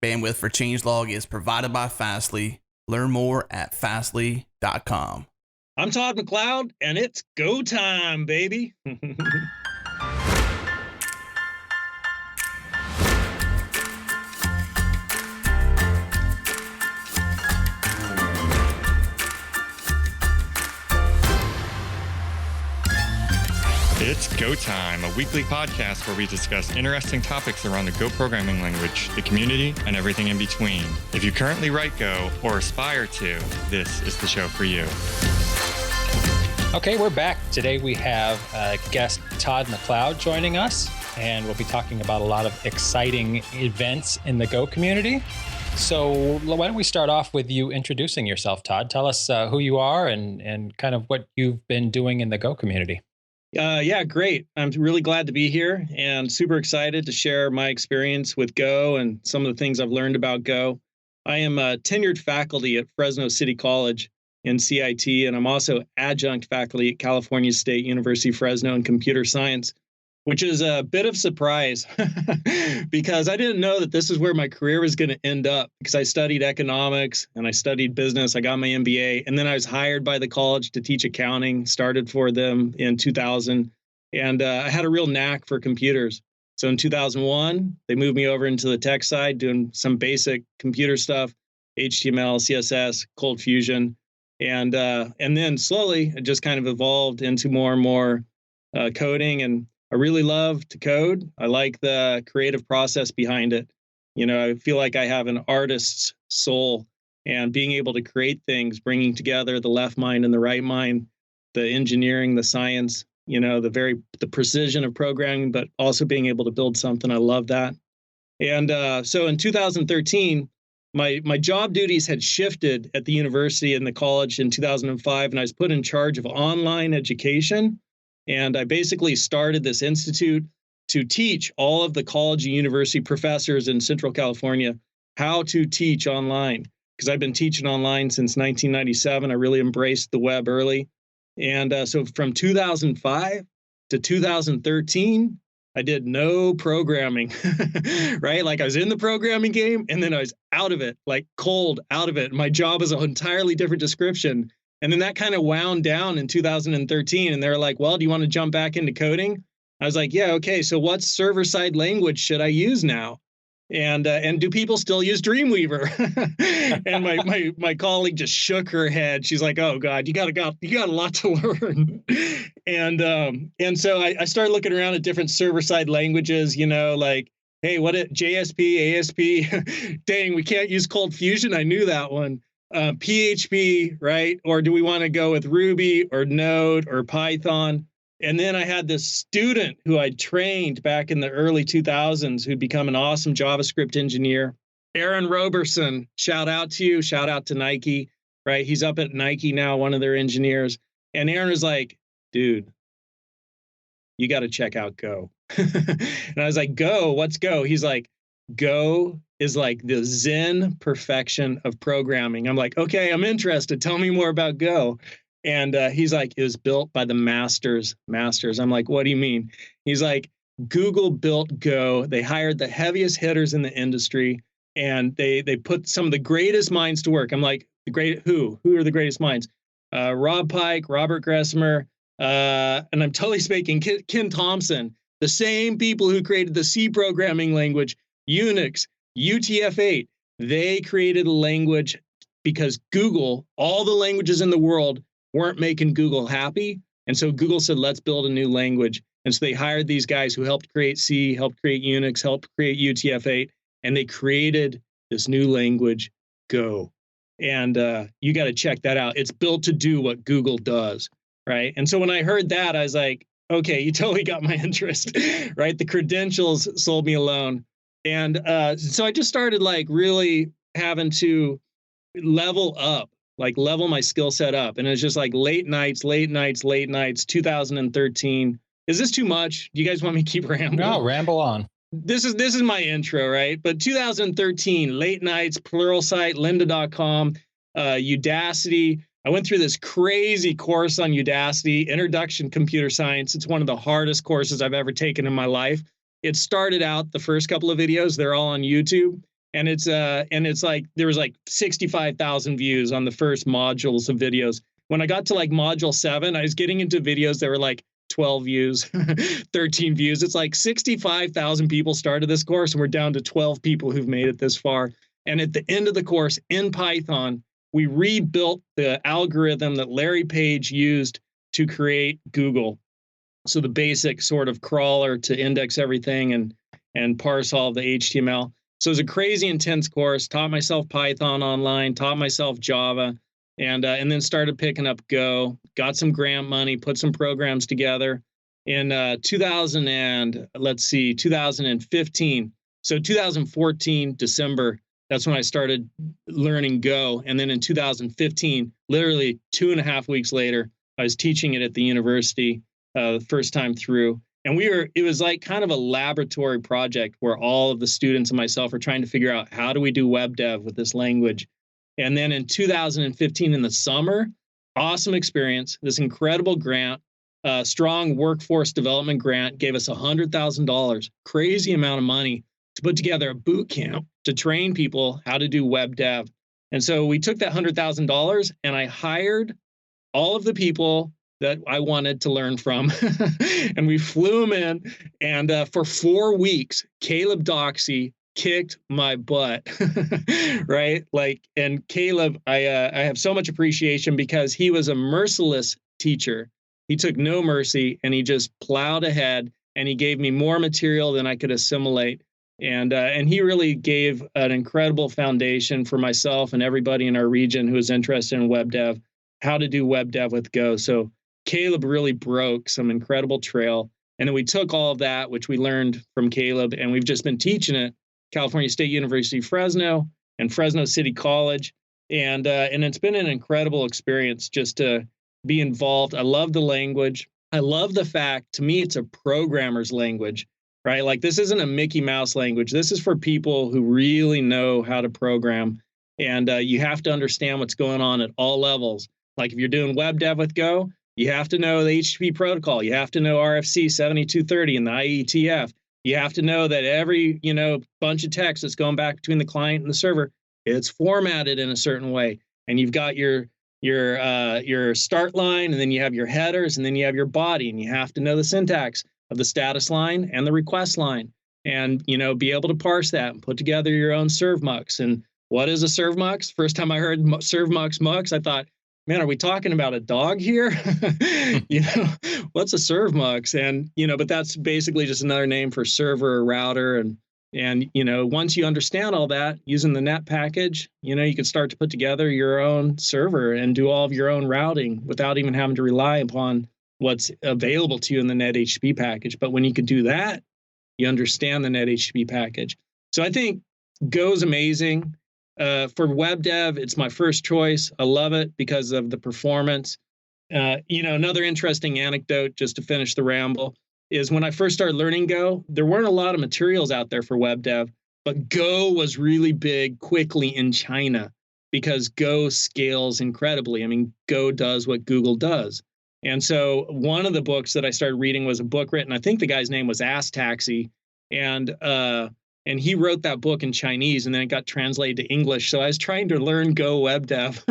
Bandwidth for changelog is provided by Fastly. Learn more at fastly.com. I'm Todd McLeod, and it's go time, baby. It's Go Time, a weekly podcast where we discuss interesting topics around the Go programming language, the community, and everything in between. If you currently write Go or aspire to, this is the show for you. Okay, we're back. Today we have guest Todd McLeod joining us, and we'll be talking about a lot of exciting events in the Go community. So why don't we start off with you introducing yourself, Todd? Tell us who you are and kind of what you've been doing in the Go community. Yeah, great. I'm really glad to be here and super excited to share my experience with Go and some of the things I've learned about Go. I am a tenured faculty at Fresno City College in CIT, and I'm also adjunct faculty at California State University, Fresno in computer science, which is a bit of surprise because I didn't know that this is where my career was going to end up, because I studied economics and I studied business. I got my MBA, and then I was hired by the college to teach accounting, started for them in 2000. And I had a real knack for computers. So in 2001, they moved me over into the tech side, doing some basic computer stuff, HTML, CSS, Cold Fusion. And then slowly it just kind of evolved into more and more coding. And I really love to code. I like the creative process behind it. You know, I feel like I have an artist's soul, and being able to create things, bringing together the left mind and the right mind, the engineering, the science, you know, the precision of programming, but also being able to build something. I love that. And so in 2013, my job duties had shifted at the university and the college in 2005, and I was put in charge of online education. And I basically started this institute to teach all of the college and university professors in Central California how to teach online, because I've been teaching online since 1997. I really embraced the web early. And so from 2005 to 2013, I did no programming, right? Like I was in the programming game and then I was out of it, like cold out of it. My job was an entirely different description. And then that kind of wound down in 2013. And they're like, well, do you want to jump back into coding? I was like, yeah, okay. So what server-side language should I use now? And do people still use Dreamweaver? And my colleague just shook her head. She's like, oh God, you got a lot to learn. And so I started looking around at different server-side languages, you know, like, hey, JSP, ASP, dang, we can't use Cold Fusion. I knew that one. PHP, right? Or do we want to go with Ruby or Node or Python? And then I had this student who I trained back in the early 2000s who'd become an awesome JavaScript engineer. Aaron Roberson, shout out to you. Shout out to Nike, right? He's up at Nike now, one of their engineers. And Aaron was like, dude, you got to check out Go. And I was like, Go? What's Go? He's like, Go is like the Zen perfection of programming. I'm like, okay, I'm interested. Tell me more about Go. And he's like, it was built by the masters. I'm like, what do you mean? He's like, Google built Go. They hired the heaviest hitters in the industry, and they put some of the greatest minds to work. I'm like, who are the greatest minds? Rob Pike, Robert Gressmer, and I'm totally speaking Ken Thompson, the same people who created the C programming language, Unix, UTF-8. They created a language because Google, all the languages in the world, weren't making Google happy. And so Google said, let's build a new language. And so they hired these guys who helped create C, helped create Unix, helped create UTF-8, and they created this new language, Go. And you got to check that out. It's built to do what Google does, right? And so when I heard that, I was like, okay, you totally got my interest, right? The credentials sold me alone. And so I just started like really having to level my skill set up. And it's just like late nights, 2013. Is this too much? Do you guys want me to keep rambling? No, ramble on. This is my intro, right? But 2013, late nights, Pluralsight, lynda.com, Udacity. I went through this crazy course on Udacity, Introduction to Computer Science. It's one of the hardest courses I've ever taken in my life. It started out, the first couple of videos, they're all on YouTube. And it's like there was like 65,000 views on the first modules of videos. When I got to like module 7, I was getting into videos that were like 12 views, 13 views. It's like 65,000 people started this course, and we're down to 12 people who've made it this far. And at the end of the course in Python, we rebuilt the algorithm that Larry Page used to create Google. So the basic sort of crawler to index everything and parse all the HTML. So it was a crazy intense course. Taught myself Python online, taught myself Java, and then started picking up Go. Got some grant money, put some programs together. In 2015. So 2014 December, that's when I started learning Go. And then in 2015, literally 2.5 weeks later, I was teaching it at the university the first time through. And it was like kind of a laboratory project where all of the students and myself are trying to figure out, how do we do web dev with this language? And then in 2015 in the summer, awesome experience, this incredible grant, strong workforce development grant, gave us $100,000, crazy amount of money, to put together a boot camp to train people how to do web dev. And so we took that $100,000 and I hired all of the people that I wanted to learn from. And we flew them in. And for 4 weeks, Caleb Doxey kicked my butt, right? And Caleb, I have so much appreciation because he was a merciless teacher. He took no mercy and he just plowed ahead, and he gave me more material than I could assimilate. And he really gave an incredible foundation for myself and everybody in our region who is interested in web dev, how to do web dev with Go. So Caleb really broke some incredible trail. And then we took all of that, which we learned from Caleb, and we've just been teaching it, California State University, Fresno, and Fresno City College. And it's been an incredible experience just to be involved. I love the language. I love the fact, to me, it's a programmer's language, right? Like, this isn't a Mickey Mouse language. This is for people who really know how to program. And you have to understand what's going on at all levels. Like, if you're doing web dev with Go, you have to know the HTTP protocol. You have to know RFC 7230 and the IETF. You have to know that every, bunch of text that's going back between the client and the server, it's formatted in a certain way. And you've got your start line, and then you have your headers, and then you have your body, and you have to know the syntax of the status line and the request line, and be able to parse that and put together your own serve mux. And what is a serve mux? First time I heard serve mux, I thought, man, are we talking about a dog here? What's a serve mux? And but that's basically just another name for server or router. And once you understand all that, using the net package, you can start to put together your own server and do all of your own routing without even having to rely upon what's available to you in the net HTTP package. But when you could do that, you understand the net HTTP package. So I think Go's amazing. For web dev, it's my first choice. I love it because of the performance. Another interesting anecdote, just to finish the ramble, is when I first started learning Go, there weren't a lot of materials out there for web dev, but Go was really big quickly in China because Go scales incredibly. I mean, Go does what Google does. And so one of the books that I started reading was a book written, I think the guy's name was Ass Taxi, and he wrote that book in Chinese, and then it got translated to English. So I was trying to learn Go web dev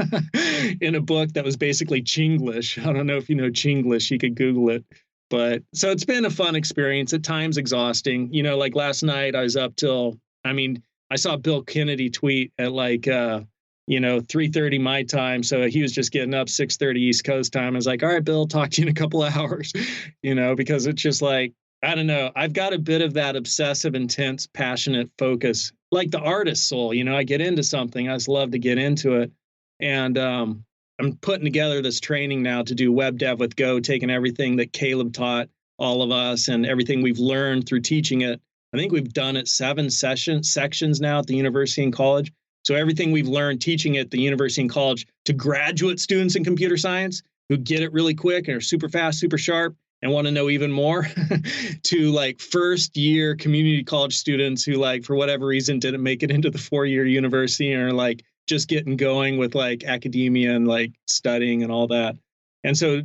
in a book that was basically Chinglish. I don't know if you know Chinglish. You could Google it. But so it's been a fun experience, at times exhausting. Like last night, I was up till, I saw Bill Kennedy tweet at 3:30 my time. So he was just getting up 6:30 East Coast time. I was like, all right, Bill, talk to you in a couple of hours, because it's just like, I don't know. I've got a bit of that obsessive, intense, passionate focus, like the artist soul. I get into something, I just love to get into it. And I'm putting together this training now to do web dev with Go, taking everything that Caleb taught all of us and everything we've learned through teaching it. I think we've done it 7 sections now at the university and college. So everything we've learned teaching at the university and college to graduate students in computer science who get it really quick and are super fast, super sharp, and want to know even more, to first year community college students who for whatever reason didn't make it into the 4-year university and are just getting going with academia and studying and all that. And so,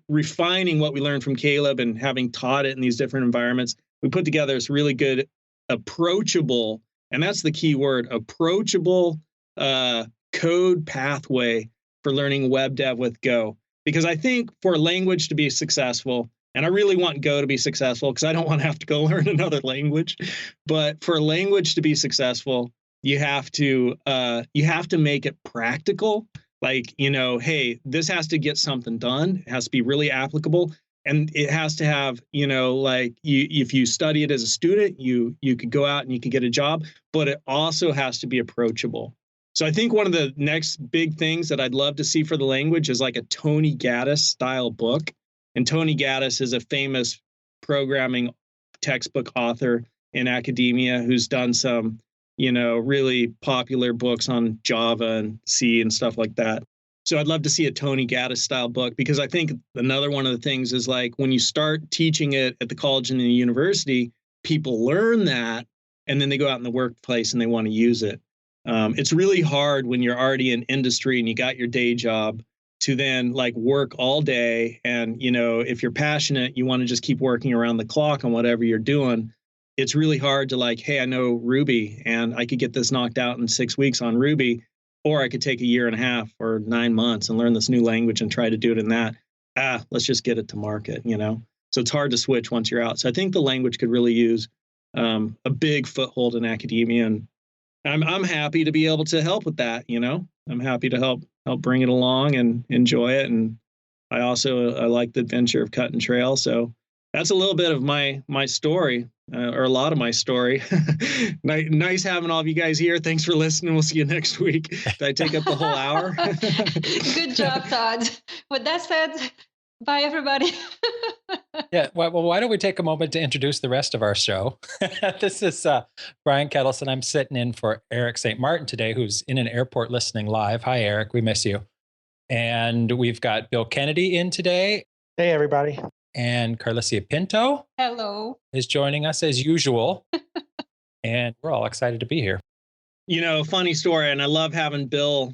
refining what we learned from Caleb and having taught it in these different environments, we put together this really good, approachable And that's the key word, approachable code pathway for learning web dev with Go. Because I think for a language to be successful, and I really want Go to be successful because I don't want to have to go learn another language, but for a language to be successful, you have to make it practical. Like, hey, this has to get something done. It has to be really applicable. And it has to have, like if you study it as a student, you could go out and you could get a job, but it also has to be approachable. So I think one of the next big things that I'd love to see for the language is like a Tony Gaddis style book. And Tony Gaddis is a famous programming textbook author in academia who's done some, really popular books on Java and C and stuff like that. So I'd love to see a Tony Gaddis style book, because I think another one of the things is like when you start teaching it at the college and the university, people learn that and then they go out in the workplace and they want to use it. It's really hard when you're already in industry and you got your day job to then like work all day. And, if you're passionate, you want to just keep working around the clock on whatever you're doing. It's really hard to like, hey, I know Ruby and I could get this knocked out in 6 weeks on Ruby, or I could take a year and a half or 9 months and learn this new language and try to do it in that. Let's just get it to market, So it's hard to switch once you're out. So I think the language could really use a big foothold in academia, and I'm happy to be able to help with that. I'm happy to help bring it along and enjoy it. And I like the adventure of cutting trail. So that's a little bit of my story, or a lot of my story. Nice having all of you guys here. Thanks for listening. We'll see you next week. Did I take up the whole hour? Good job, Todd. With that said, bye, everybody. Yeah, well, why don't we take a moment to introduce the rest of our show? This is Brian Kettleson. I'm sitting in for Eric St. Martin today, who's in an airport listening live. Hi, Eric. We miss you. And we've got Bill Kennedy in today. Hey, everybody. And Carlicia Pinto. Hello. Is joining us as usual. And we're all excited to be here. Funny story. And I love having Bill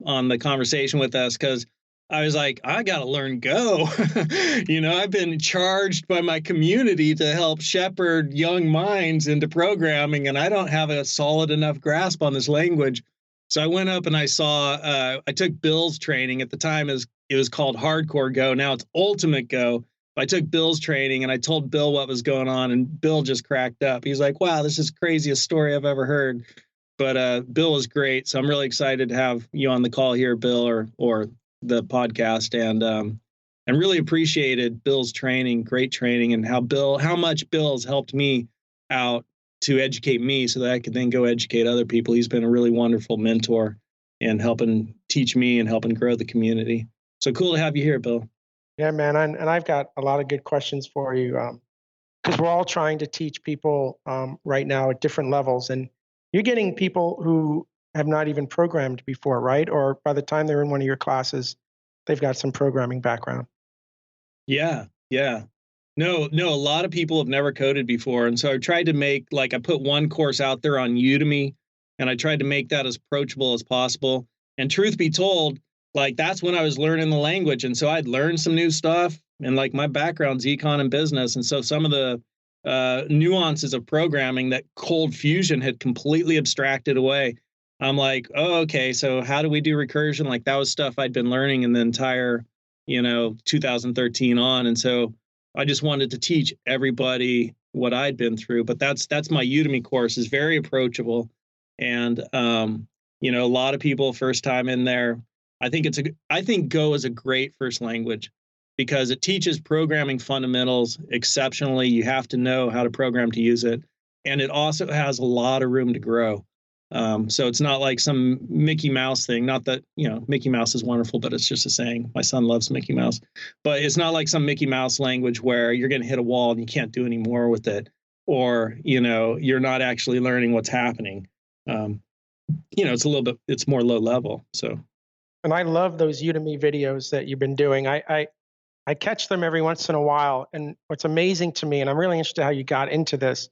on the conversation with us, because I was like, I got to learn Go. I've been charged by my community to help shepherd young minds into programming, and I don't have a solid enough grasp on this language. So I went up and I took Bill's training. At the time, it was called Hardcore Go. Now it's Ultimate Go. I took Bill's training and I told Bill what was going on, and Bill just cracked up. He's like, wow, this is the craziest story I've ever heard. But Bill is great. So I'm really excited to have you on the call here, Bill, or the podcast, and really appreciated Bill's training, great training, and how much Bill's helped me out to educate me so that I could then go educate other people. He's been a really wonderful mentor and helping teach me and helping grow the community. So cool to have you here, Bill. Yeah, man. And I've got a lot of good questions for you, because we're all trying to teach people right now at different levels. And you're getting people who have not even programmed before, right? Or by the time they're in one of your classes, they've got some programming background. Yeah. No, a lot of people have never coded before. And so I tried to I put one course out there on Udemy, and I tried to make that as approachable as possible. And truth be told, that's when I was learning the language. And so I'd learned some new stuff, and my background's econ and business. And so some of the nuances of programming that Cold Fusion had completely abstracted away. I'm like, oh, okay, so how do we do recursion? That was stuff I'd been learning in the entire, 2013 on. And so I just wanted to teach everybody what I'd been through. But that's my Udemy course, is very approachable. And, a lot of people first time in there. I think Go is a great first language because it teaches programming fundamentals exceptionally. You have to know how to program to use it. And it also has a lot of room to grow. So it's not like some Mickey Mouse thing. Not that, Mickey Mouse is wonderful, but it's just a saying. My son loves Mickey Mouse. But it's not like some Mickey Mouse language where you're going to hit a wall and you can't do any more with it. Or, you're not actually learning what's happening. It's more low level. So. And I love those Udemy videos that you've been doing. I catch them every once in a while. And what's amazing to me, and I'm really interested how you got into this,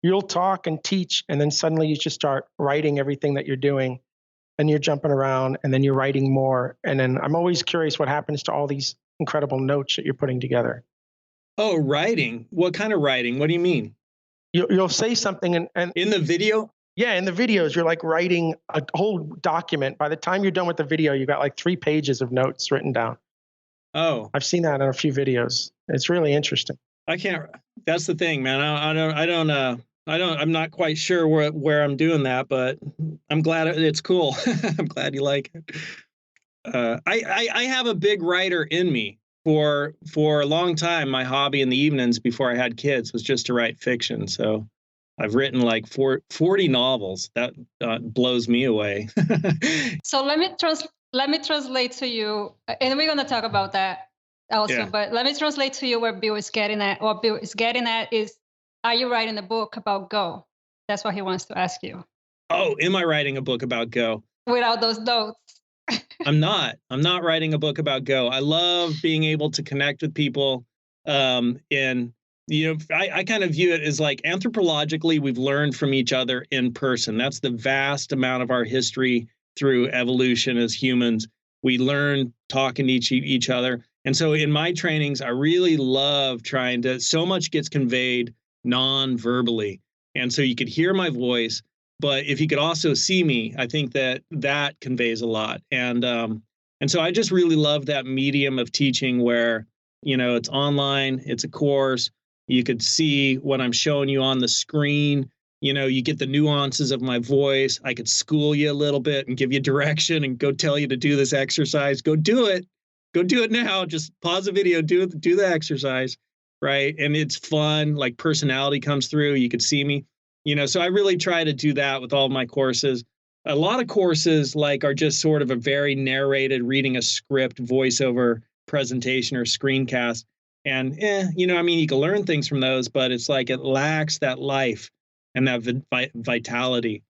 you'll talk and teach, and then suddenly you just start writing everything that you're doing, and you're jumping around, and then you're writing more. And then I'm always curious what happens to all these incredible notes that you're putting together. Oh, writing? What kind of writing? What do you mean? You'll say something and in the video? Yeah, in the videos, you're like writing a whole document. By the time you're done with the video, you got like 3 pages of notes written down. Oh, I've seen that in a few videos. It's really interesting. I can't. That's the thing, man. I'm not quite sure where I'm doing that, but I'm glad it's cool. I'm glad you like it. I have a big writer in me. For a long time, my hobby in the evenings before I had kids was just to write fiction. So I've written like 40 novels. That blows me away. So let me translate to you, and we're gonna talk about that also. Yeah. But let me translate to you where Bill is getting at. What Bill is getting at is, are you writing a book about Go? That's what he wants to ask you. Oh, am I writing a book about Go? Without those notes. I'm not writing a book about Go. I love being able to connect with people. And, I kind of view it as like anthropologically, we've learned from each other in person. That's the vast amount of our history through evolution as humans. We learn talking to each other. And so in my trainings, I really love so much gets conveyed non-verbally. And so you could hear my voice. But if you could also see me, I think that conveys a lot. And so I just really love that medium of teaching where, it's online, it's a course. You could see what I'm showing you on the screen. You get the nuances of my voice. I could school you a little bit and give you direction and go tell you to do this exercise. Go do it. Go do it now. Just pause the video, do the exercise, right? And it's fun. Like personality comes through. You could see me. So I really try to do that with all of my courses. A lot of courses are just sort of a very narrated, reading a script, voiceover presentation or screencast. And, you can learn things from those, but it's like it lacks that life and that vitality.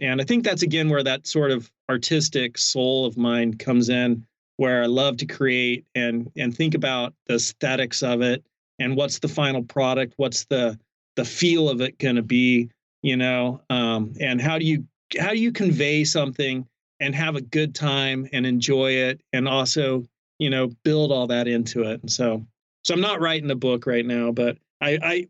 And I think that's, again, where that sort of artistic soul of mine comes in, where I love to create and think about the aesthetics of it and what's the final product, what's the feel of it going to be. And how do you convey something and have a good time and enjoy it and also, build all that into it. And so I'm not writing a book right now, but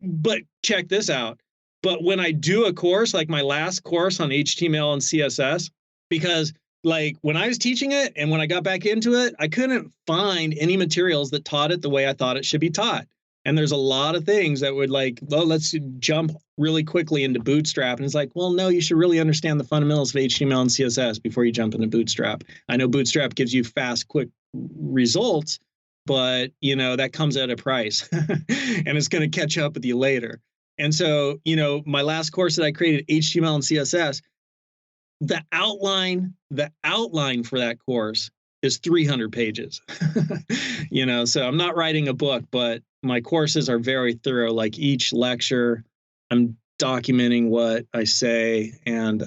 but check this out. But when I do a course, like my last course on HTML and CSS, because when I was teaching it and when I got back into it, I couldn't find any materials that taught it the way I thought it should be taught. And there's a lot of things that would let's jump really quickly into Bootstrap. And it's like, well, no, you should really understand the fundamentals of HTML and CSS before you jump into Bootstrap. I know Bootstrap gives you fast, quick results, but, that comes at a price and it's going to catch up with you later. And so, my last course that I created, HTML and CSS, the outline for that course is 300 pages. So I'm not writing a book, but my courses are very thorough. Like each lecture, I'm documenting what I say and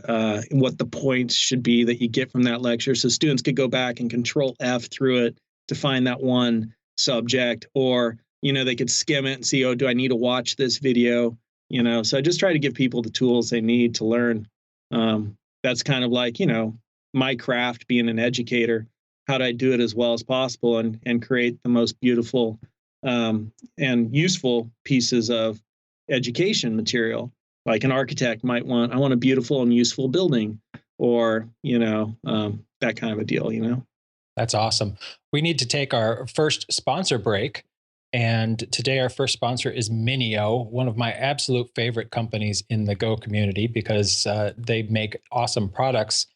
what the points should be that you get from that lecture. So students could go back and Control F through it to find that one subject, or, they could skim it and see, oh, do I need to watch this video? So I just try to give people the tools they need to learn. That's kind of like, my craft, being an educator. How do I do it as well as possible and create the most beautiful and useful pieces of education material? Like an architect might want, I want a beautiful and useful building, or, that kind of a deal, That's awesome. We need to take our first sponsor break. And today our first sponsor is Minio, one of my absolute favorite companies in the Go community, because they make awesome products.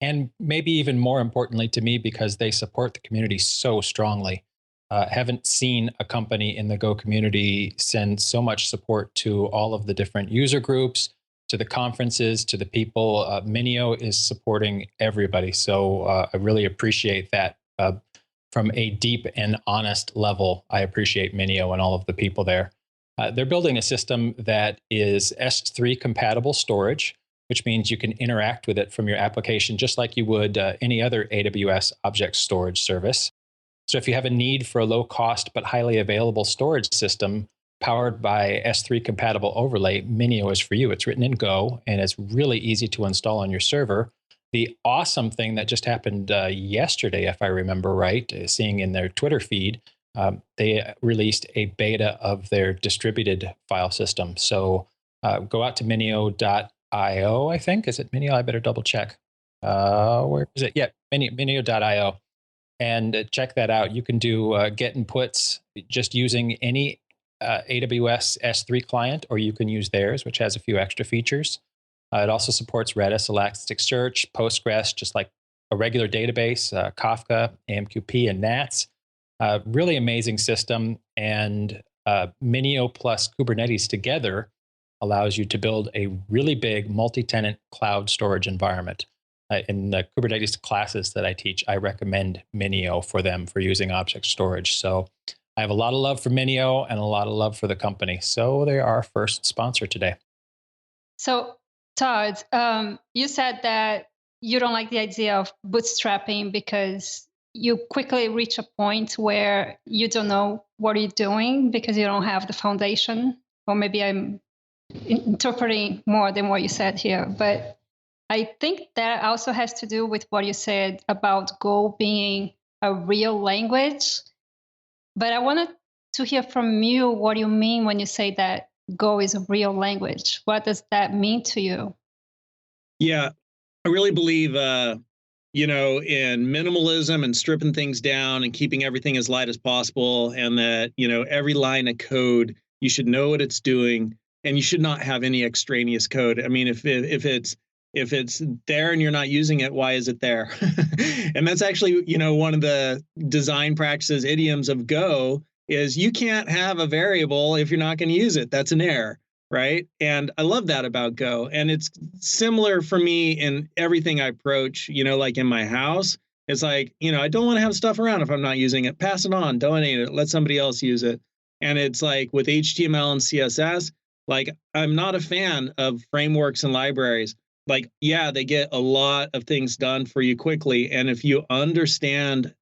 And maybe even more importantly to me, because they support the community so strongly. Haven't seen a company in the Go community send so much support to all of the different user groups, to the conferences, to the people. Minio is supporting everybody. So I really appreciate that. From a deep and honest level, I appreciate Minio and all of the people there. They're building a system that is S3 compatible storage, which means you can interact with it from your application just like you would any other AWS object storage service. So if you have a need for a low cost but highly available storage system powered by S3 compatible overlay, Minio is for you. It's written in Go and it's really easy to install on your server. The awesome thing that just happened yesterday, if I remember right, seeing in their Twitter feed, they released a beta of their distributed file system. So go out to minio.io Minio.io, I think. Is it Minio? I better double check. Where is it? Yeah, Minio.io. And check that out. You can do get inputs just using any AWS S3 client, or you can use theirs, which has a few extra features. It also supports Redis, Elasticsearch, Postgres, just like a regular database, Kafka, AMQP, and NATS. Really amazing system. And Minio plus Kubernetes together allows you to build a really big multi-tenant cloud storage environment. In the Kubernetes classes that I teach, I recommend Minio for them for using object storage. So I have a lot of love for Minio and a lot of love for the company. So they are our first sponsor today. So Todd, you said that you don't like the idea of bootstrapping because you quickly reach a point where you don't know what you're doing because you don't have the foundation. Or maybe I'm interpreting more than what you said here. But I think that also has to do with what you said about Go being a real language. But I wanted to hear from you what you mean when you say that Go is a real language. What does that mean to you? Yeah, I really believe, in minimalism and stripping things down and keeping everything as light as possible. And that, every line of code, you should know what it's doing and you should not have any extraneous code. I mean, if it's there and you're not using it, why is it there? And that's actually, one of the design practices, idioms of Go is you can't have a variable if you're not going to use it. That's an error, right? And I love that about Go. And it's similar for me in everything I approach, like in my house. It's like, I don't want to have stuff around if I'm not using it. Pass it on, donate it, let somebody else use it. And it's like with HTML and CSS, like I'm not a fan of frameworks and libraries. Like, yeah, they get a lot of things done for you quickly. And if you understand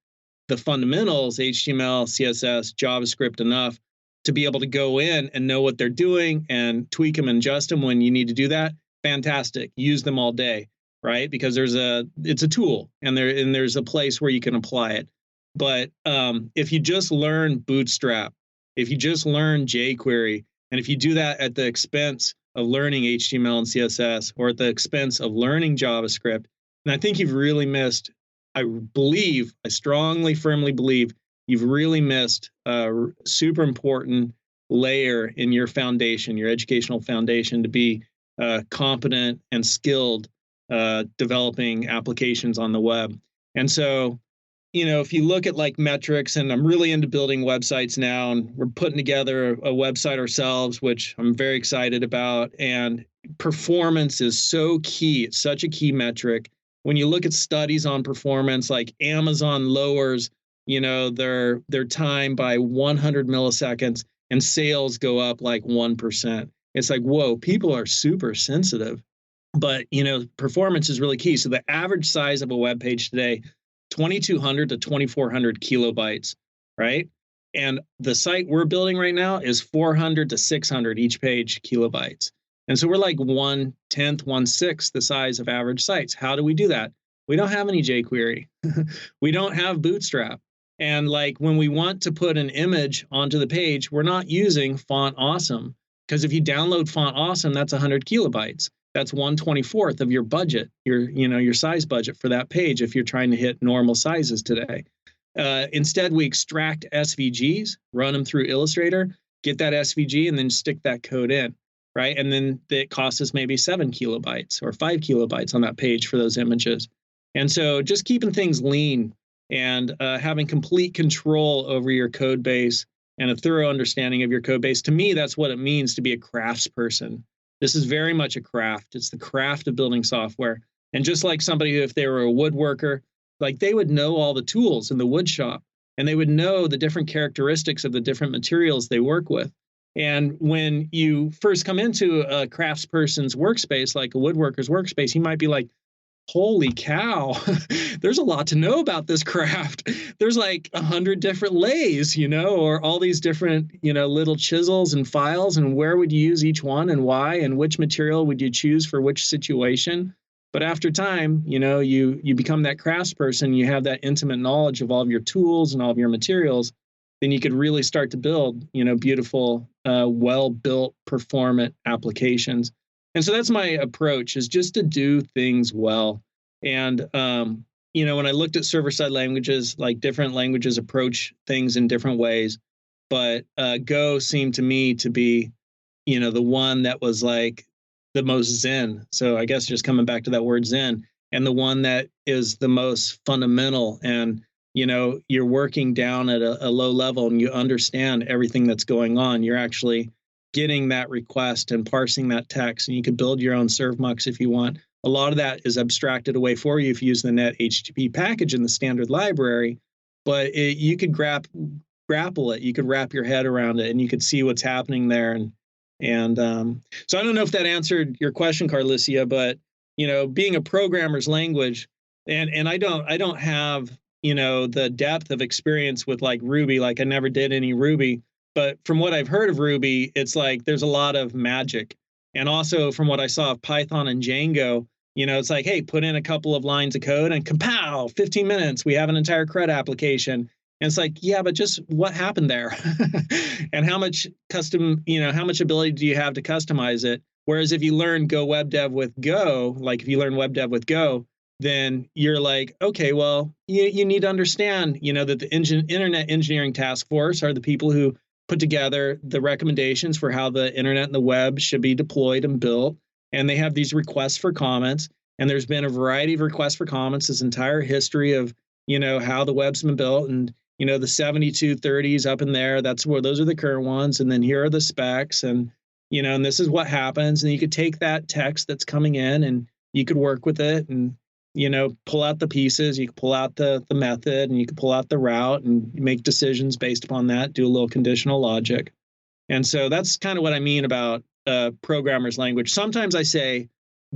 the fundamentals, HTML, CSS, JavaScript enough to be able to go in and know what they're doing and tweak them and adjust them when you need to do that, fantastic. Use them all day, right? Because it's a tool and there's a place where you can apply it. But if you just learn Bootstrap, if you just learn jQuery, and if you do that at the expense of learning HTML and CSS or at the expense of learning JavaScript, and I think you've really missed, I strongly, firmly believe you've really missed a super important layer in your foundation, your educational foundation, to be competent and skilled developing applications on the web. And so, if you look at like metrics, and I'm really into building websites now, and we're putting together a website ourselves, which I'm very excited about. And performance is so key. It's such a key metric. When you look at studies on performance, like Amazon lowers, their time by 100 milliseconds and sales go up like 1%. It's like, whoa, people are super sensitive. But, performance is really key. So the average size of a web page today, 2,200 to 2,400 kilobytes, right? And the site we're building right now is 400 to 600 each page kilobytes. And so we're like 1/10, 1/6 the size of average sites. How do we do that? We don't have any jQuery. We don't have Bootstrap. And like when we want to put an image onto the page, we're not using Font Awesome, because if you download Font Awesome, that's 100 kilobytes. That's 1/24 of your budget, your size budget for that page if you're trying to hit normal sizes today. Instead, we extract SVGs, run them through Illustrator, get that SVG, and then stick that code in, right? And then it costs us maybe 7 kilobytes or 5 kilobytes on that page for those images. And so just keeping things lean and having complete control over your code base and a thorough understanding of your code base, to me, that's what it means to be a craftsperson. This is very much a craft. It's the craft of building software. And just like somebody who, if they were a woodworker, like they would know all the tools in the wood shop, and they would know the different characteristics of the different materials they work with. And when you first come into a craftsperson's workspace, like a woodworker's workspace, you might be like, holy cow, there's a lot to know about this craft. There's like 100 different lathes, or all these different, little chisels and files, and where would you use each one and why, and which material would you choose for which situation. But after time, you become that craftsperson, you have that intimate knowledge of all of your tools and all of your materials, then you could really start to build, beautiful, well-built, performant applications. And so that's my approach, is just to do things well. And, when I looked at server-side languages, like different languages approach things in different ways, but Go seemed to me to be, the one that was like the most Zen. So I guess just coming back to that word Zen, and the one that is the most fundamental. And, you're working down at a low level and you understand everything that's going on. You're actually getting that request and parsing that text, and you can build your own servmux if you want. A lot of that is abstracted away for you if you use the net HTTP package in the standard library, but you could grapple it. You could wrap your head around it, and you could see what's happening there. And so I don't know if that answered your question, Carlicia, but being a programmer's language, and I don't have the depth of experience with like Ruby. Like I never did any Ruby, but from what I've heard of Ruby, it's like there's a lot of magic. And also from what I saw of Python and Django, it's like, hey, put in a couple of lines of code and kapow, 15 minutes, we have an entire CRUD application. And it's like, yeah, but just what happened there? And how much how much ability do you have to customize it? Whereas if you learn Go Web Dev with Go, like if you learn Web Dev with Go, then you're like, okay, well, you need to understand, that the Internet Engineering Task Force are the people who put together the recommendations for how the internet and the web should be deployed and built. And they have these requests for comments. And there's been a variety of requests for comments, this entire history of, how the web's been built. And, the 7230s up in there, those are the current ones. And then here are the specs, and, and this is what happens. And you could take that text that's coming in and you could work with it and, pull out the pieces, you can pull out the method, and you can pull out the route and make decisions based upon that, do a little conditional logic. And so that's kind of what I mean about programmer's language. Sometimes I say,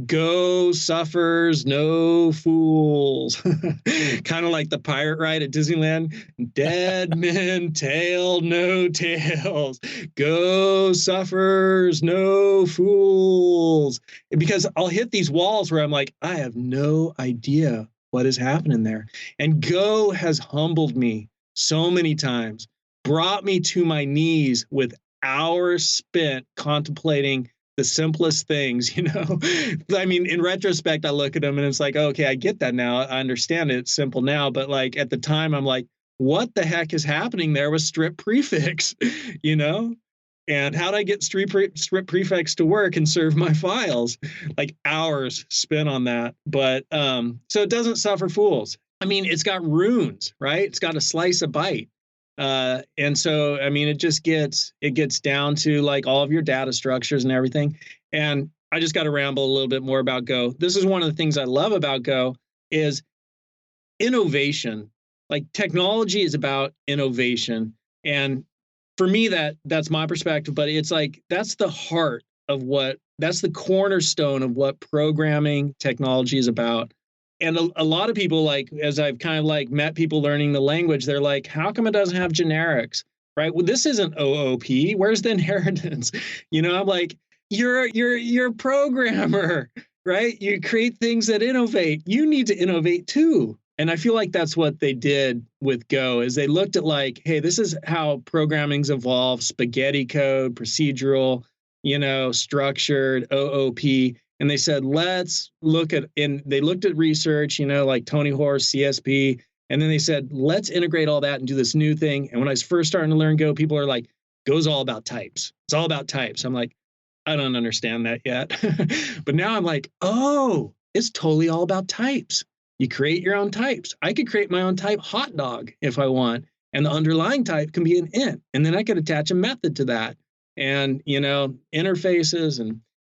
Go suffers no fools. Kind of like the pirate ride at Disneyland. Dead men tell no tales. Go suffers no fools. Because I'll hit these walls where I'm like, I have no idea what is happening there. And Go has humbled me so many times, brought me to my knees with hours spent contemplating the simplest things, I mean, in retrospect, I look at them and it's like, okay, I get that now. I understand it. It's simple now. But like at the time, I'm like, what the heck is happening there with strip prefix, And how do I get strip prefix to work and serve my files? Like hours spent on that. But so it doesn't suffer fools. I mean, it's got runes, right? It's got a slice of byte. And so, I mean, it gets down to like all of your data structures and everything. And I just got to ramble a little bit more about Go. This is one of the things I love about Go is innovation. Like technology is about innovation. And for me, that's my perspective, but it's like, that's the heart of that's the cornerstone of what programming technology is about. And a lot of people, like, as I've kind of like met people learning the language, they're like, how come it doesn't have generics? Right? Well, this isn't OOP. Where's the inheritance? I'm like, you're a programmer, right? You create things that innovate. You need to innovate too. And I feel like that's what they did with Go, is they looked at like, hey, this is how programming's evolved: spaghetti code, procedural, structured, OOP. And they said, let's look at, and they looked at research, like Tony Hoare's CSP. And then they said, let's integrate all that and do this new thing. And when I was first starting to learn Go, people are like, Go's all about types. It's all about types. I'm like, I don't understand that yet. But now I'm like, oh, it's totally all about types. You create your own types. I could create my own type hot dog if I want. And the underlying type can be an int. And then I could attach a method to that. And, interfaces.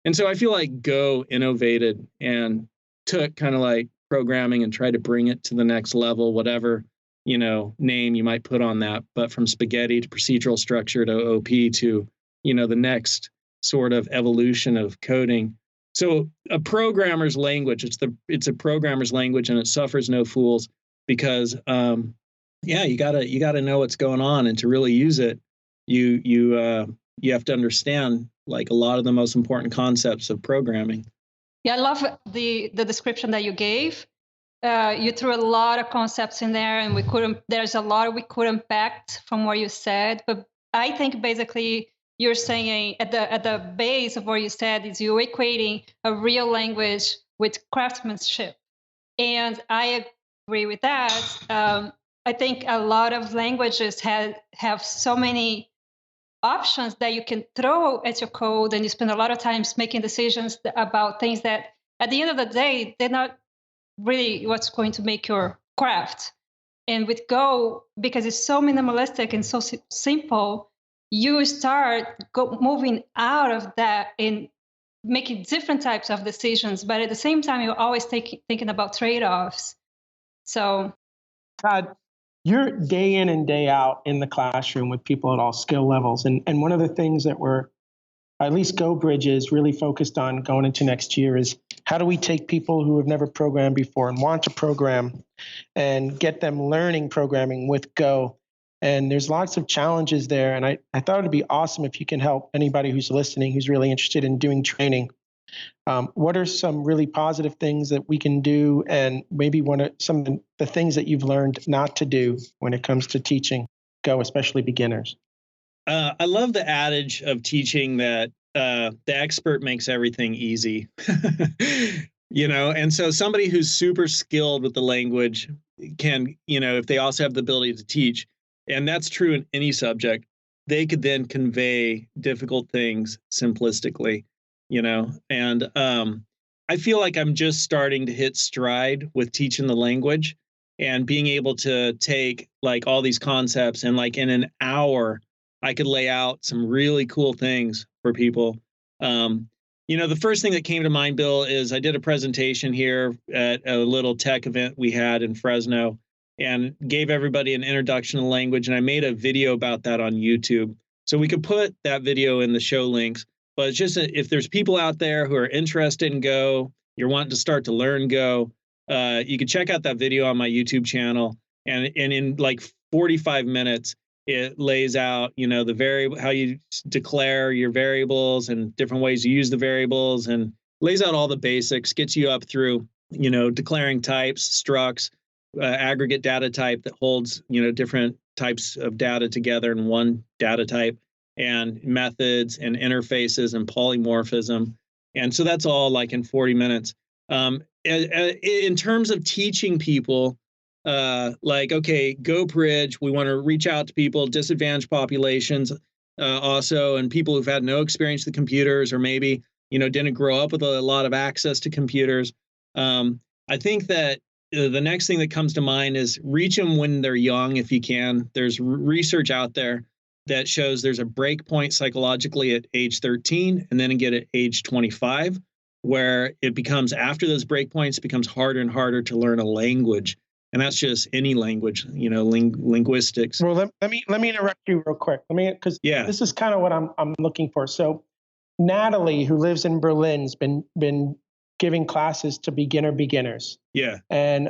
And so I feel like Go innovated and took kind of like programming and tried to bring it to the next level, whatever, name you might put on that. But from spaghetti to procedural structure to OOP to, the next sort of evolution of coding. So a programmer's language, it's a programmer's language, and it suffers no fools because, you gotta know what's going on, and to really use it, you have to understand like a lot of the most important concepts of programming. Yeah, I love the description that you gave. You threw a lot of concepts in there, and there's a lot we could unpack from what you said. But I think basically you're saying at the base of what you said is you're equating a real language with craftsmanship. And I agree with that. I think a lot of languages have so many options that you can throw at your code, and you spend a lot of time making decisions about things that at the end of the day, they're not really what's going to make your craft. And with Go, because it's so minimalistic and so simple, you start moving out of that and making different types of decisions. But at the same time, you're always thinking about trade-offs. So, Todd, you're day in and day out in the classroom with people at all skill levels. And one of the things that we're, at least GoBridge is really focused on going into next year is how do we take people who have never programmed before and want to program and get them learning programming with Go. And there's lots of challenges there. And I thought it'd be awesome if you can help anybody who's listening, who's really interested in doing training. What are some really positive things that we can do, and maybe some of the things that you've learned not to do when it comes to teaching Go, especially beginners? I love the adage of teaching that the expert makes everything easy. And so somebody who's super skilled with the language can, if they also have the ability to teach, and that's true in any subject, they could then convey difficult things simplistically, and I feel like I'm just starting to hit stride with teaching the language and being able to take like all these concepts and like in an hour, I could lay out some really cool things for people. The first thing that came to mind, Bill, is I did a presentation here at a little tech event we had in Fresno and gave everybody an introduction to language. And I made a video about that on YouTube. So we could put that video in the show links. But it's just if there's people out there who are interested in Go, you're wanting to start to learn Go, you can check out that video on my YouTube channel. And in like 45 minutes, it lays out, how you declare your variables and different ways you use the variables, and lays out all the basics, gets you up through, declaring types, structs, aggregate data type that holds, different types of data together in one data type, and methods and interfaces and polymorphism. And so that's all like in 40 minutes. In terms of teaching people, okay, GoBridge, we want to reach out to people, disadvantaged populations, also, and people who've had no experience with computers, or maybe, didn't grow up with a lot of access to computers. I think that the next thing that comes to mind is reach them when they're young, if you can. There's research out there that shows there's a break point psychologically at age 13 and then again at age 25, where it becomes, after those break points, it becomes harder and harder to learn a language. And that's just any language, linguistics. Well, let me interrupt you real quick. Because this is kind of what I'm looking for. So Natalie, who lives in Berlin, has been giving classes to beginners. Yeah. And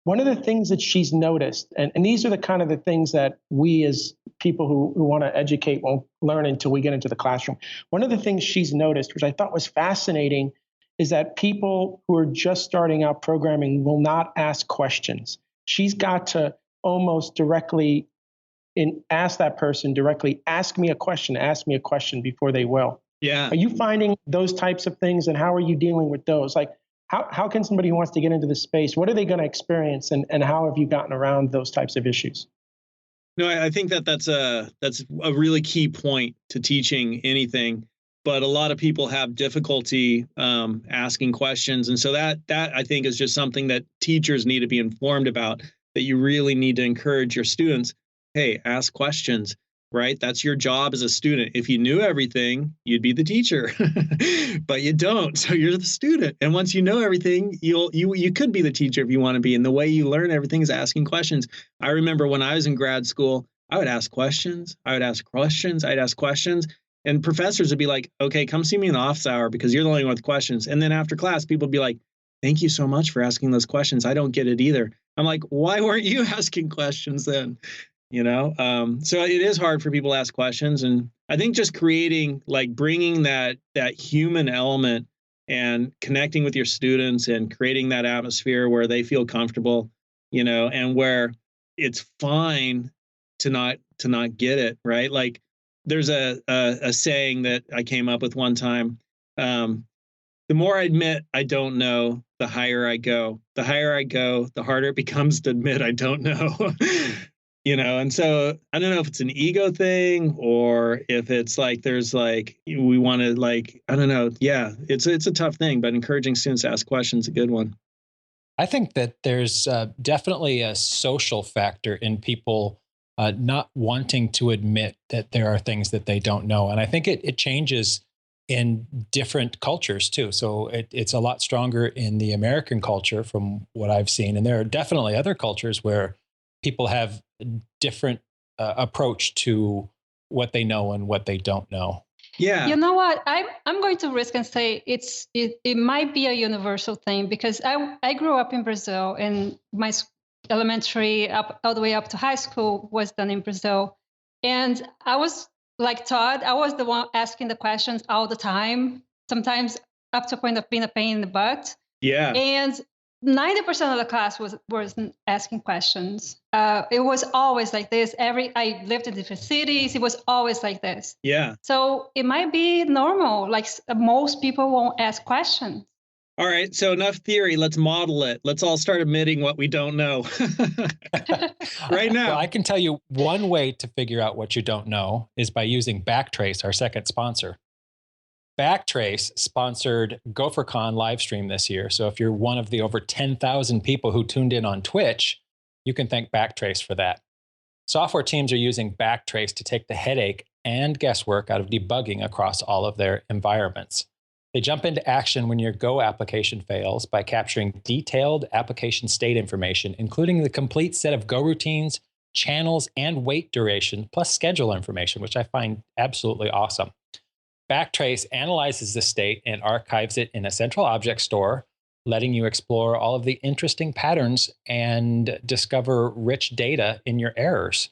one of the things that she's noticed, and these are the kind of the things that we as people who want to educate won't learn until we get into the classroom. One of the things she's noticed, which I thought was fascinating, is that people who are just starting out programming will not ask questions. She's got to almost directly ask that person directly, ask me a question before they will. Yeah. Are you finding those types of things, and how are you dealing with those? Like, how can somebody who wants to get into the space, what are they going to experience, and how have you gotten around those types of issues? No, I think that's a really key point to teaching anything. But a lot of people have difficulty asking questions. And so that I think is just something that teachers need to be informed about, that you really need to encourage your students. Hey, ask questions, right? That's your job as a student. If you knew everything, you'd be the teacher, but you don't. So you're the student. And once you know everything, you could be the teacher if you want to be. And the way you learn everything is asking questions. I remember when I was in grad school, I would ask questions. I'd ask questions. And professors would be like, okay, come see me in the office hour because you're the only one with questions. And then after class, people would be like, thank you so much for asking those questions. I don't get it either. I'm like, why weren't you asking questions then? So it is hard for people to ask questions. And I think just creating, like bringing that human element and connecting with your students and creating that atmosphere where they feel comfortable, and where it's fine to not get it, right? Like, there's a saying that I came up with one time. The more I admit I don't know, the higher I go. The higher I go, the harder it becomes to admit I don't know. And so I don't know if it's an ego thing or if it's like there's like we want to like I don't know. Yeah, it's a tough thing, but encouraging students to ask questions is a good one. I think that there's definitely a social factor in people not wanting to admit that there are things that they don't know. And I think it changes in different cultures too. So it's a lot stronger in the American culture from what I've seen. And there are definitely other cultures where people have a different approach to what they know and what they don't know. Yeah. You know what? I'm going to risk and say it might be a universal thing because I grew up in Brazil and my elementary all the way up to high school was done in Brazil. And I was like Todd, I was the one asking the questions all the time, sometimes up to a point of being a pain in the butt. Yeah. And 90% of the class was asking questions. It was always like this. I lived in different cities. It was always like this. Yeah. So it might be normal. Like most people won't ask questions. All right. So enough theory. Let's model it. Let's all start admitting what we don't know right now. Well, I can tell you one way to figure out what you don't know is by using Backtrace, our second sponsor. Backtrace sponsored GopherCon live stream this year. So if you're one of the over 10,000 people who tuned in on Twitch, you can thank Backtrace for that. Software teams are using Backtrace to take the headache and guesswork out of debugging across all of their environments. They jump into action when your Go application fails by capturing detailed application state information, including the complete set of Go routines, channels, and wait duration, plus schedule information, which I find absolutely awesome. Backtrace analyzes the state and archives it in a central object store, letting you explore all of the interesting patterns and discover rich data in your errors.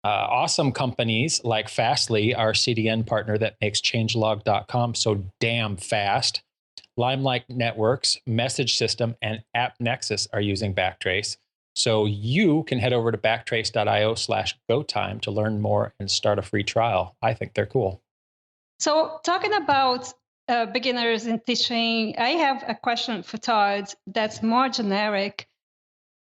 Awesome companies like Fastly, our CDN partner that makes changelog.com so damn fast, Limelight Networks, Message System, and AppNexus are using Backtrace. So you can head over to backtrace.io/GoTime to learn more and start a free trial. I think they're cool. So talking about beginners in teaching, I have a question for Todd that's more generic.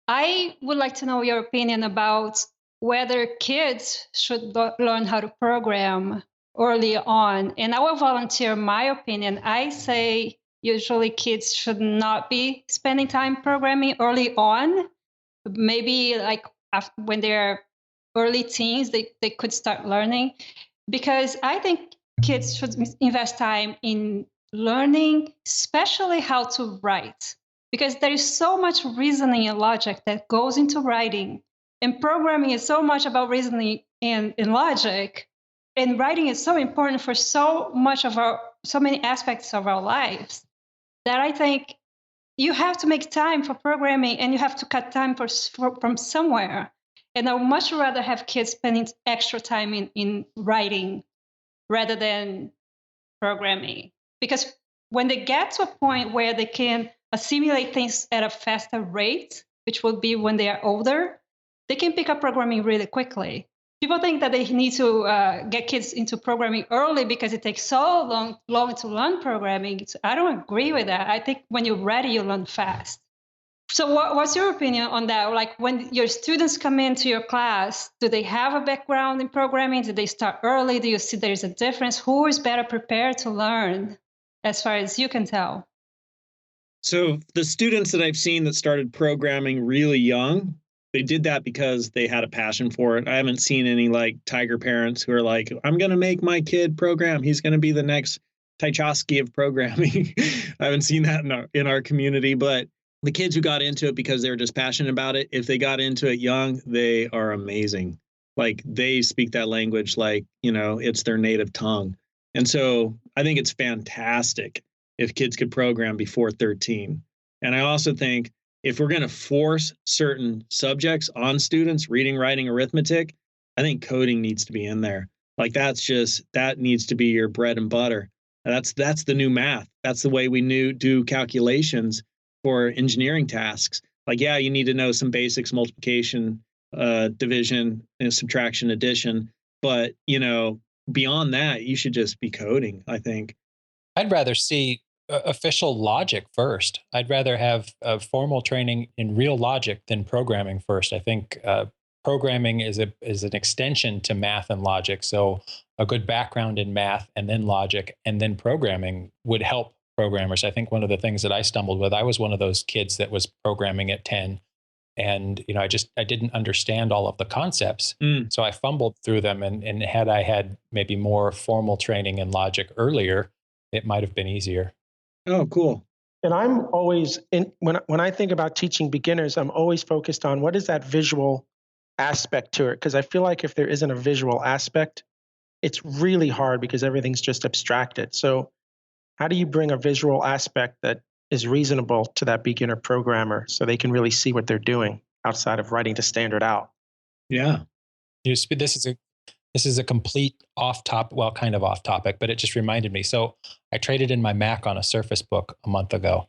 I would like to know your opinion about whether kids should learn how to program early on. And I will volunteer my opinion. I say usually kids should not be spending time programming early on. Maybe like when they're early teens, they could start learning. Because I think kids should invest time in learning, especially how to write. Because there is so much reasoning and logic that goes into writing. And programming is so much about reasoning and logic. And writing is so important for so many aspects of our lives that I think you have to make time for programming and you have to cut time from somewhere. And I would much rather have kids spending extra time in writing rather than programming. Because when they get to a point where they can assimilate things at a faster rate, which will be when they are older, they can pick up programming really quickly. People think that they need to get kids into programming early because it takes so long to learn programming. I don't agree with that. I think when you're ready, you learn fast. So what's your opinion on that? Like when your students come into your class, do they have a background in programming? Do they start early? Do you see there's a difference? Who is better prepared to learn as far as you can tell? So the students that I've seen that started programming really young, they did that because they had a passion for it. I haven't seen any like tiger parents who are like, I'm going to make my kid program. He's going to be the next Tchaikovsky of programming. I haven't seen that in our community, but the kids who got into it because they were just passionate about it, if they got into it young, they are amazing. Like they speak that language like, it's their native tongue. And so I think it's fantastic if kids could program before 13. And I also think if we're going to force certain subjects on students, reading, writing, arithmetic, I think coding needs to be in there. Like that needs to be your bread and butter. That's the new math. That's the way we do calculations for engineering tasks. Like, yeah, you need to know some basics, multiplication, division, and subtraction, addition. But, beyond that, you should just be coding, I think. I'd rather see official logic first. I'd rather have formal training in real logic than programming first. I think programming is an extension to math and logic. So a good background in math and then logic and then programming would help programmers. I think one of the things that I stumbled with, I was one of those kids that was programming at 10. And, I didn't understand all of the concepts. So I fumbled through them. And had I had maybe more formal training in logic earlier, it might have been easier. Oh, cool. And I'm always when I think about teaching beginners, I'm always focused on what is that visual aspect to it. Because I feel like if there isn't a visual aspect, it's really hard because everything's just abstracted. So how do you bring a visual aspect that is reasonable to that beginner programmer so they can really see what they're doing outside of writing the standard out? Yeah. This is a complete kind of off topic, but it just reminded me. So I traded in my Mac on a Surface Book a month ago,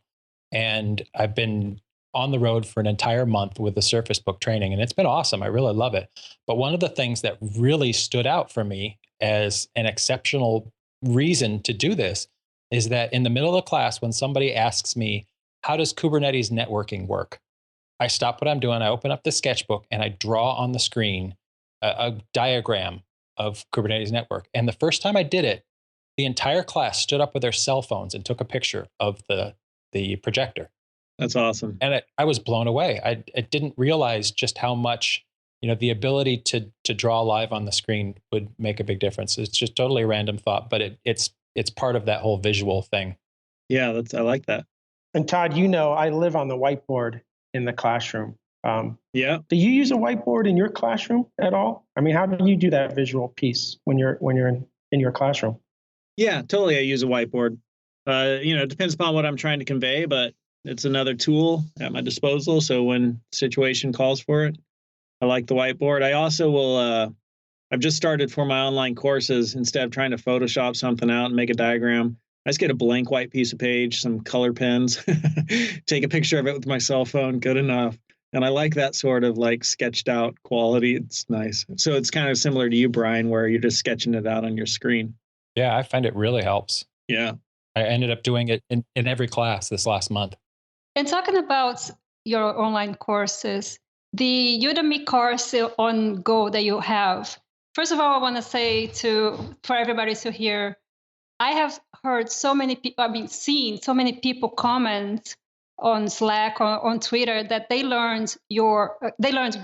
and I've been on the road for an entire month with the Surface Book training, and it's been awesome. I really love it. But one of the things that really stood out for me as an exceptional reason to do this is that in the middle of the class, when somebody asks me, how does Kubernetes networking work? I stop what I'm doing. I open up the sketchbook and I draw on the screen a diagram of Kubernetes network. And the first time I did it, the entire class stood up with their cell phones and took a picture of the projector. That's awesome. And I was blown away. I didn't realize just how much, the ability to draw live on the screen would make a big difference. It's just totally a random thought, but it's part of that whole visual thing. Yeah, I like that. And Todd, I live on the whiteboard in the classroom. Yeah. Do you use a whiteboard in your classroom at all? I mean, how do you do that visual piece when you're in your classroom? Yeah, totally. I use a whiteboard. It depends upon what I'm trying to convey, but it's another tool at my disposal. So when situation calls for it, I like the whiteboard. I also will. I've just started for my online courses. Instead of trying to Photoshop something out and make a diagram, I just get a blank white piece of page, some color pens, take a picture of it with my cell phone. Good enough. And I like that sort of like sketched out quality. It's nice. So it's kind of similar to you, Brian, where you're just sketching it out on your screen. Yeah, I find it really helps. Yeah. I ended up doing it in every class this last month. And talking about your online courses, the Udemy course on Go that you have, first of all, I want to say for everybody to hear, I have heard so many people, seen so many people comment on Slack or on Twitter that they learned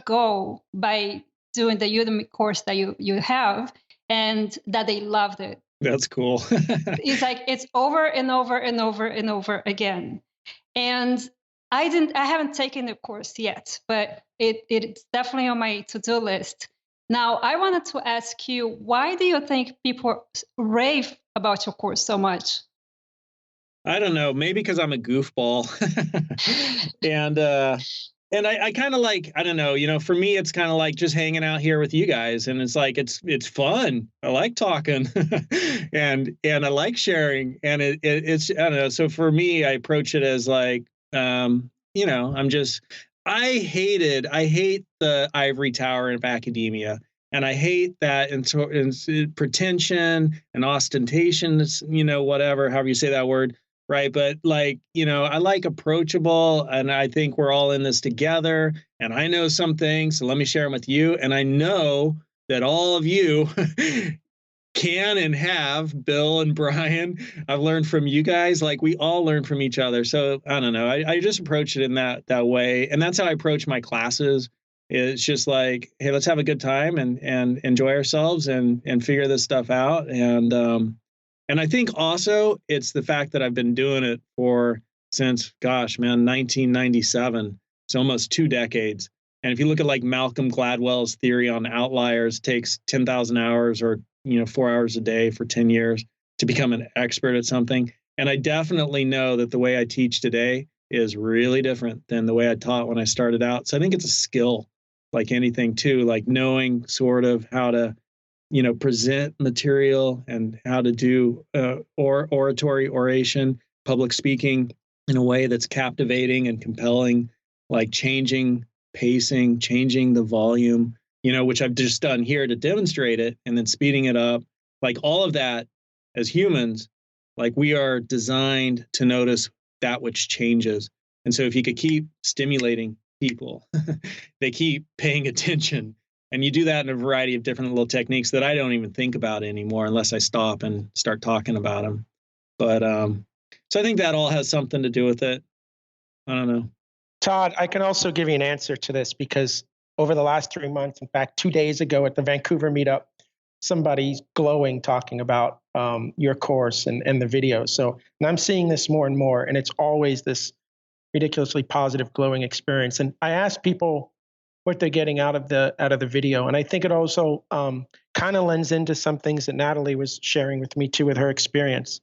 Go by doing the Udemy course that you have, and that they loved it. That's cool. It's like it's over and over and over and over again. And I haven't taken the course yet, but it's definitely on my to-do list. Now, I wanted to ask you, why do you think people rave about your course so much? I don't know, maybe because I'm a goofball. and I kind of like, I don't know, for me, it's kind of like just hanging out here with you guys. And it's like, it's fun. I like talking and I like sharing. And it's, I don't know. So for me, I approach it as like, I hate the ivory tower of academia. And I hate that and pretension and ostentation, whatever, however you say that word. Right. But I like approachable, and I think we're all in this together, and I know some things, so let me share them with you. And I know that all of you can and have, Bill and Brian, I've learned from you guys, like we all learn from each other. So I don't know. I just approach it in that way. And that's how I approach my classes. It's just like, hey, let's have a good time and enjoy ourselves and figure this stuff out. And I think also it's the fact that I've been doing it since 1997. So almost 2 decades. And if you look at like Malcolm Gladwell's theory on outliers, it takes 10,000 hours or 4 hours a day for 10 years to become an expert at something. And I definitely know that the way I teach today is really different than the way I taught when I started out. So I think it's a skill, like anything too, like knowing sort of how to present material and how to do oratory, oration, public speaking in a way that's captivating and compelling, like changing pacing, changing the volume, which I've just done here to demonstrate it, and then speeding it up like all of that as humans, like we are designed to notice that which changes. And so if you could keep stimulating people, they keep paying attention. And you do that in a variety of different little techniques that I don't even think about anymore unless I stop and start talking about them. But so I think that all has something to do with it. I don't know. Todd, I can also give you an answer to this because over the last 3 months, in fact, 2 days ago at the Vancouver meetup, somebody's glowing talking about your course and the video. So, and I'm seeing this more and more, and it's always this ridiculously positive, glowing experience. And I ask people what they're getting out of the video, and I think it also kind of lends into some things that Natalie was sharing with me too with her experience.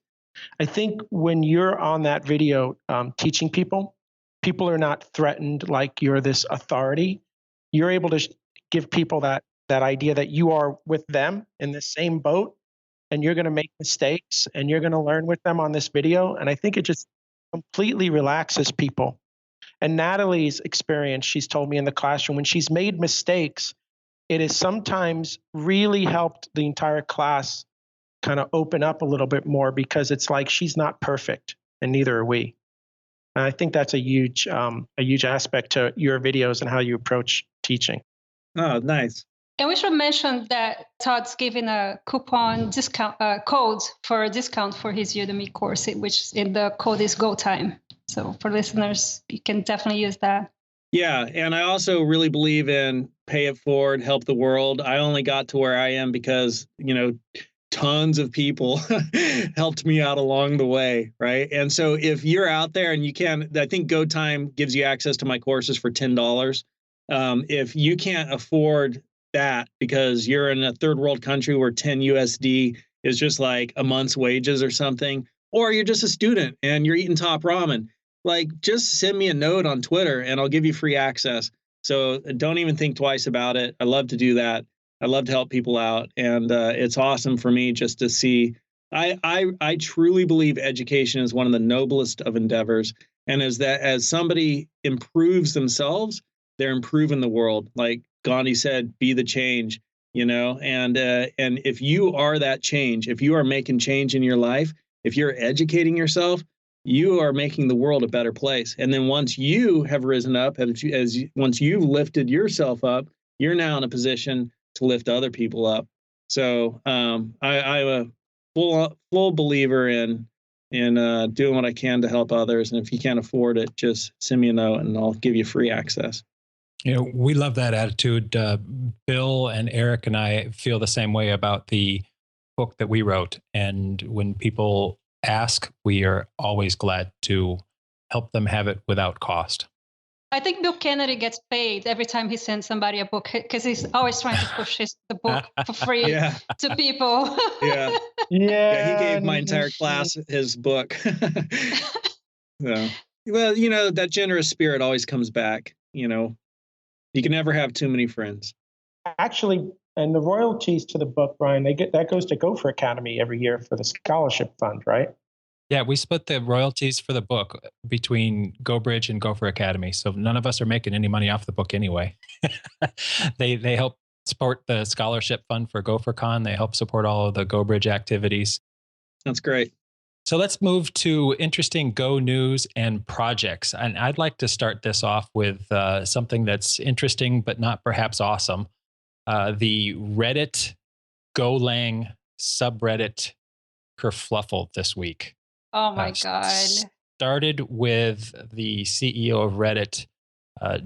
I think when you're on that video teaching people, people are not threatened like you're this authority. You're able to give people that idea that you are with them in the same boat, and you're going to make mistakes, and you're going to learn with them on this video. And I think it just completely relaxes people. And Natalie's experience, she's told me in the classroom, when she's made mistakes, it has sometimes really helped the entire class kind of open up a little bit more because it's like she's not perfect, and neither are we. And I think that's a huge aspect to your videos and how you approach teaching. Oh, nice. And we should mention that Todd's giving a coupon discount code for a discount for his Udemy course, which in the code is GoTime. So for listeners, you can definitely use that. Yeah, and I also really believe in pay it forward, help the world. I only got to where I am because, tons of people helped me out along the way, right? And so if you're out there and you can, I think GoTime gives you access to my courses for $10. If you can't afford that because you're in a third world country where 10 USD is just like a month's wages or something, or you're just a student and you're eating top ramen, like just send me a note on Twitter and I'll give you free access. So don't even think twice about it. I love to do that. I love to help people out. And it's awesome for me just to see. I truly believe education is one of the noblest of endeavors. And as somebody improves themselves, they're improving the world. Like Gandhi said, be the change, and if you are that change, if you are making change in your life, if you're educating yourself, you are making the world a better place. And then once you have risen up, once you've lifted yourself up, you're now in a position to lift other people up. So I'm a full believer in doing what I can to help others. And if you can't afford it, just send me a note and I'll give you free access. We love that attitude. Bill and Eric and I feel the same way about the book that we wrote. And when people ask, we are always glad to help them have it without cost. I think Bill Kennedy gets paid every time he sends somebody a book because he's always trying to push the book for free to people. Yeah, he gave my entire class his book. So, well, that generous spirit always comes back. You can never have too many friends. Actually, and the royalties to the book, Brian, that goes to Gopher Academy every year for the scholarship fund, right? Yeah, we split the royalties for the book between GoBridge and Gopher Academy. So none of us are making any money off the book anyway. They help support the scholarship fund for GopherCon. They help support all of the GoBridge activities. That's great. So let's move to interesting Go news and projects. And I'd like to start this off with something that's interesting, but not perhaps awesome. The Reddit Golang subreddit kerfluffle this week. Oh my God. Started with the CEO of Reddit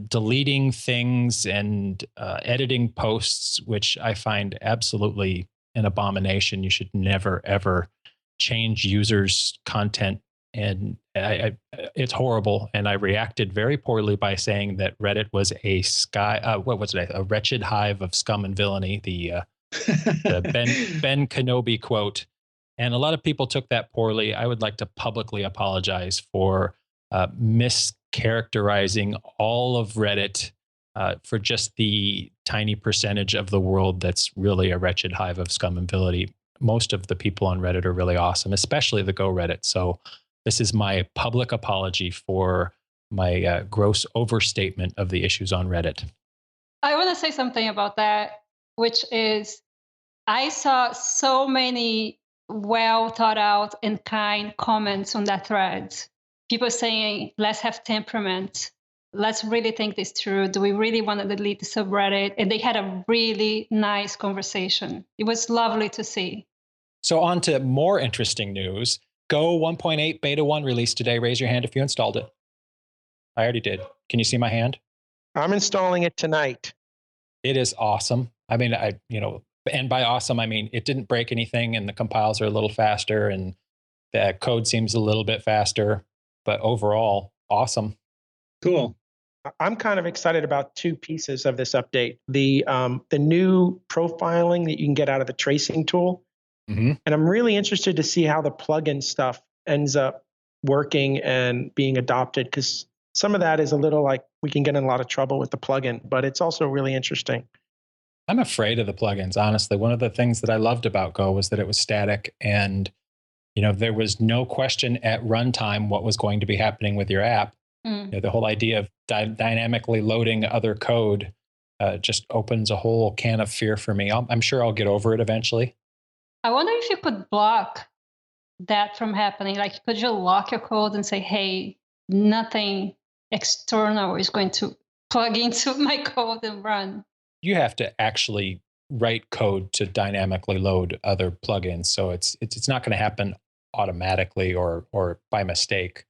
deleting things and editing posts, which I find absolutely an abomination. You should never, ever change users' content. And it's horrible. And I reacted very poorly by saying that Reddit was a wretched hive of scum and villainy, the Ben Kenobi quote. And a lot of people took that poorly. I would like to publicly apologize for mischaracterizing all of Reddit for just the tiny percentage of the world that's really a wretched hive of scum and villainy. Most of the people on Reddit are really awesome, especially the Go Reddit. So this is my public apology for my gross overstatement of the issues on Reddit. I want to say something about that, which is I saw so many well thought out and kind comments on that thread. People saying, let's have temperament. Let's really think this through. Do we really want to delete the subreddit? And they had a really nice conversation. It was lovely to see. So on to more interesting news. Go 1.8 beta 1 released today. Raise your hand if you installed it. I already did. Can you see my hand? I'm installing it tonight. It is awesome. I mean, and by awesome, I mean, it didn't break anything and the compiles are a little faster and the code seems a little bit faster, but overall, awesome. Cool. I'm kind of excited about two pieces of this update. The new profiling that you can get out of the tracing tool. Mm-hmm. And I'm really interested to see how the plugin stuff ends up working and being adopted, because some of that is a little like we can get in a lot of trouble with the plugin, but it's also really interesting. I'm afraid of the plugins, honestly. One of the things that I loved about Go was that it was static and, there was no question at runtime what was going to be happening with your app. The whole idea of dynamically loading other code just opens a whole can of fear for me. I'm sure I'll get over it eventually. I wonder if you could block that from happening. Like, could you lock your code and say, hey, nothing external is going to plug into my code and run? You have to actually write code to dynamically load other plugins. So it's not going to happen automatically or by mistake.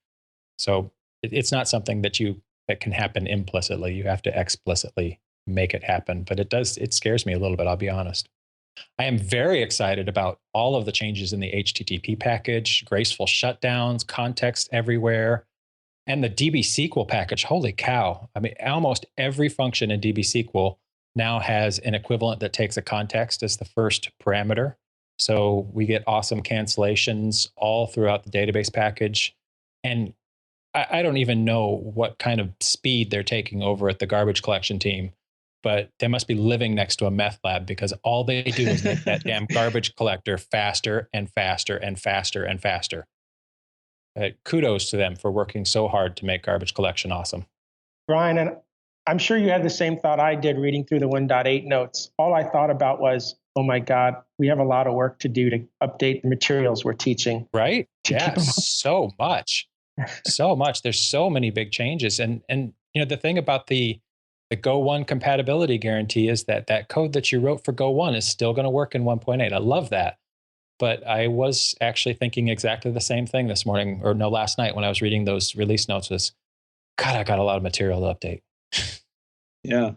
So it's not something that can happen implicitly. You have to explicitly make it happen. But it scares me a little bit, I'll be honest. I am very excited about all of the changes in the HTTP package, graceful shutdowns, context everywhere, and the DB-SQL package. Holy cow. I mean, almost every function in DB-SQL now has an equivalent that takes a context as the first parameter. So we get awesome cancellations all throughout the database package. And I don't even know what kind of speed they're taking over at the garbage collection team, but they must be living next to a meth lab, because all they do is make that damn garbage collector faster and faster and faster and faster. Kudos to them for working so hard to make garbage collection awesome. Brian, and I'm sure you had the same thought I did reading through the 1.8 notes. All I thought about was, oh my God, we have a lot of work to do to update the materials we're teaching. Right? Yeah, so much. So much. There's so many big changes. And the thing about the Go 1 compatibility guarantee is that code that you wrote for Go 1 is still going to work in 1.8. I love that. But I was actually thinking exactly the same thing this morning, or no, last night when I was reading those release notes was, God, I got a lot of material to update. Yeah.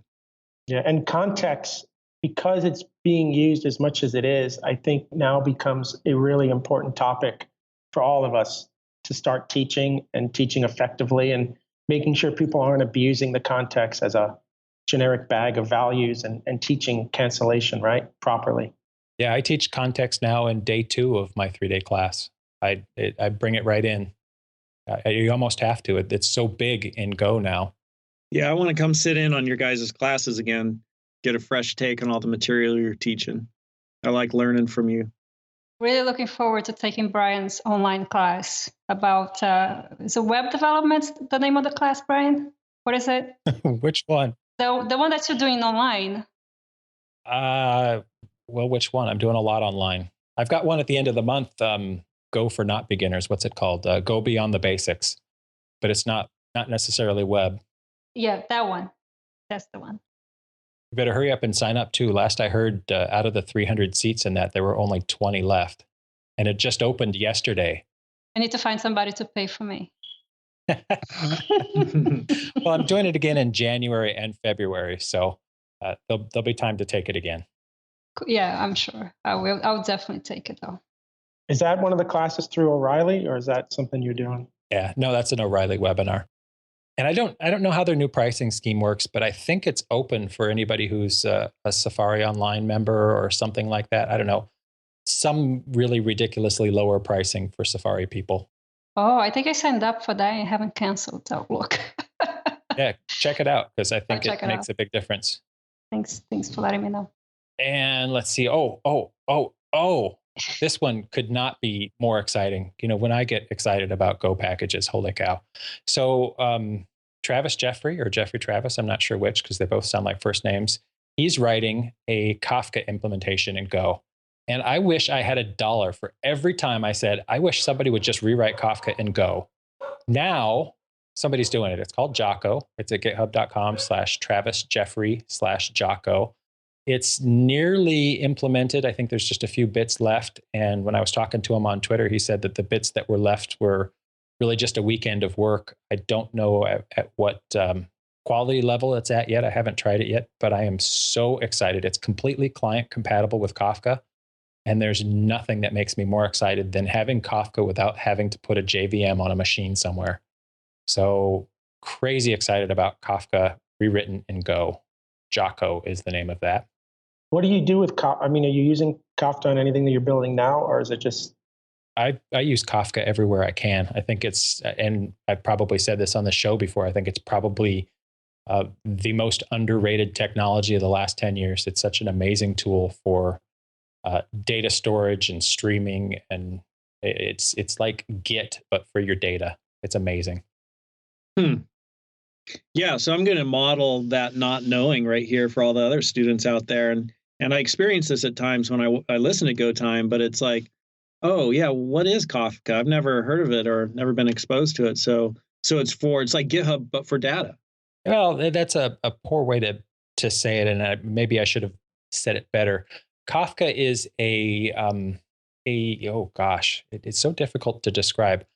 Yeah. And context, because it's being used as much as it is, I think now becomes a really important topic for all of us to start teaching and teaching effectively and making sure people aren't abusing the context as a generic bag of values and teaching cancellation, right, properly. Yeah, I teach context now in day 2 of my 3-day class. I bring it right in. You almost have to. It's so big in Go now. Yeah, I want to come sit in on your guys' classes again, get a fresh take on all the material you're teaching. I like learning from you. Really looking forward to taking Brian's online class about is it web development, the name of the class, Brian? What is it? Which one? The one that you're doing online. Well, which one? I'm doing a lot online. I've got one at the end of the month, Go for Not Beginners. What's it called? Go Beyond the Basics. But it's not necessarily web. Yeah, that one. That's the one. You better hurry up and sign up too. Last I heard, out of the 300 seats in that, there were only 20 left. And it just opened yesterday. I need to find somebody to pay for me. Well, I'm doing it again in January and February. So there'll be time to take it again. Yeah, I'm sure. I'll definitely take it though. Is that one of the classes through O'Reilly, or is that something you're doing? Yeah, no, that's an O'Reilly webinar. And I don't know how their new pricing scheme works, but I think it's open for anybody who's a Safari Online member or something like that. I don't know. Some really ridiculously lower pricing for Safari people. Oh, I think I signed up for that and haven't canceled Outlook. Yeah, check it out, because I think it makes a big difference. Thanks for letting me know. And let's see. Oh. This one could not be more exciting. When I get excited about Go packages, holy cow. So Travis Jeffrey, or Jeffrey Travis, I'm not sure which, because they both sound like first names. He's writing a Kafka implementation in Go. And I wish I had $1 for every time I said, I wish somebody would just rewrite Kafka in Go. Now somebody's doing it. It's called Jocko. It's at github.com/TravisJeffrey/Jocko. It's nearly implemented. I think there's just a few bits left. And when I was talking to him on Twitter, he said that the bits that were left were really just a weekend of work. I don't know at what quality level it's at yet. I haven't tried it yet, but I am so excited. It's completely client compatible with Kafka. And there's nothing that makes me more excited than having Kafka without having to put a JVM on a machine somewhere. So crazy excited about Kafka rewritten in Go. Jocko is the name of that. What do you do with Kafka? I mean, are you using Kafka on anything that you're building now, or is it just? I use Kafka everywhere I can. I think it's, and I probably said this on the show before, I think it's probably the most underrated technology of the last 10 years. It's such an amazing tool for data storage and streaming, and it's like Git, but for your data. It's amazing. Yeah, so I'm going to model that not knowing right here for all the other students out there, and I experience this at times when I listen to Go Time, but it's like, oh yeah, what is Kafka? I've never heard of it or never been exposed to it. So it's like GitHub but for data. Well, that's a poor way to say it, and maybe I should have said it better. Kafka is it's so difficult to describe.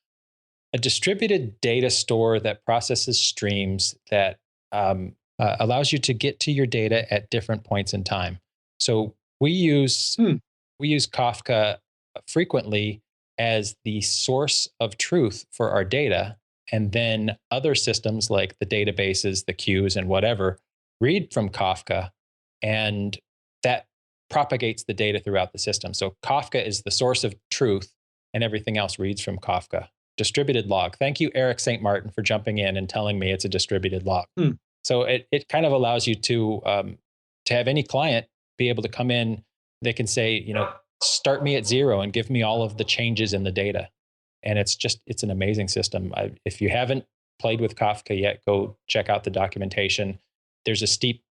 A distributed data store that processes streams that allows you to get to your data at different points in time. So we use Kafka frequently as the source of truth for our data, and then other systems like the databases, the queues, and whatever read from Kafka, and that propagates the data throughout the system. So Kafka is the source of truth, and everything else reads from Kafka. Distributed log. Thank you, Eric St. Martin, for jumping in and telling me it's a distributed log. So it kind of allows you to have any client be able to come in. They can say, start me at 0 and give me all of the changes in the data. And it's an amazing system. If you haven't played with Kafka yet, go check out the documentation. There's a steep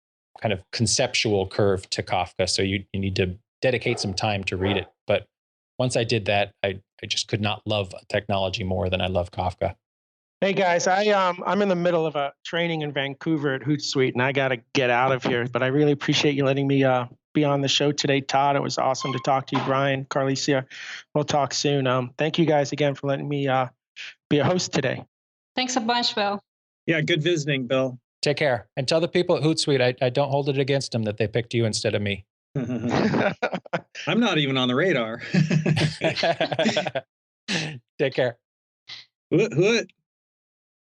kind of conceptual curve to Kafka, so you need to dedicate some time to read it. But once I did that, I just could not love technology more than I love Kafka. Hey guys, I'm in the middle of a training in Vancouver at Hootsuite, and I got to get out of here. But I really appreciate you letting me be on the show today, Todd. It was awesome to talk to you, Brian, Carlicia. We'll talk soon. Thank you guys again for letting me be a host today. Thanks a bunch, Bill. Yeah, good visiting, Bill. Take care. And tell the people at Hootsuite I don't hold it against them that they picked you instead of me. I'm not even on the radar. Take care. What?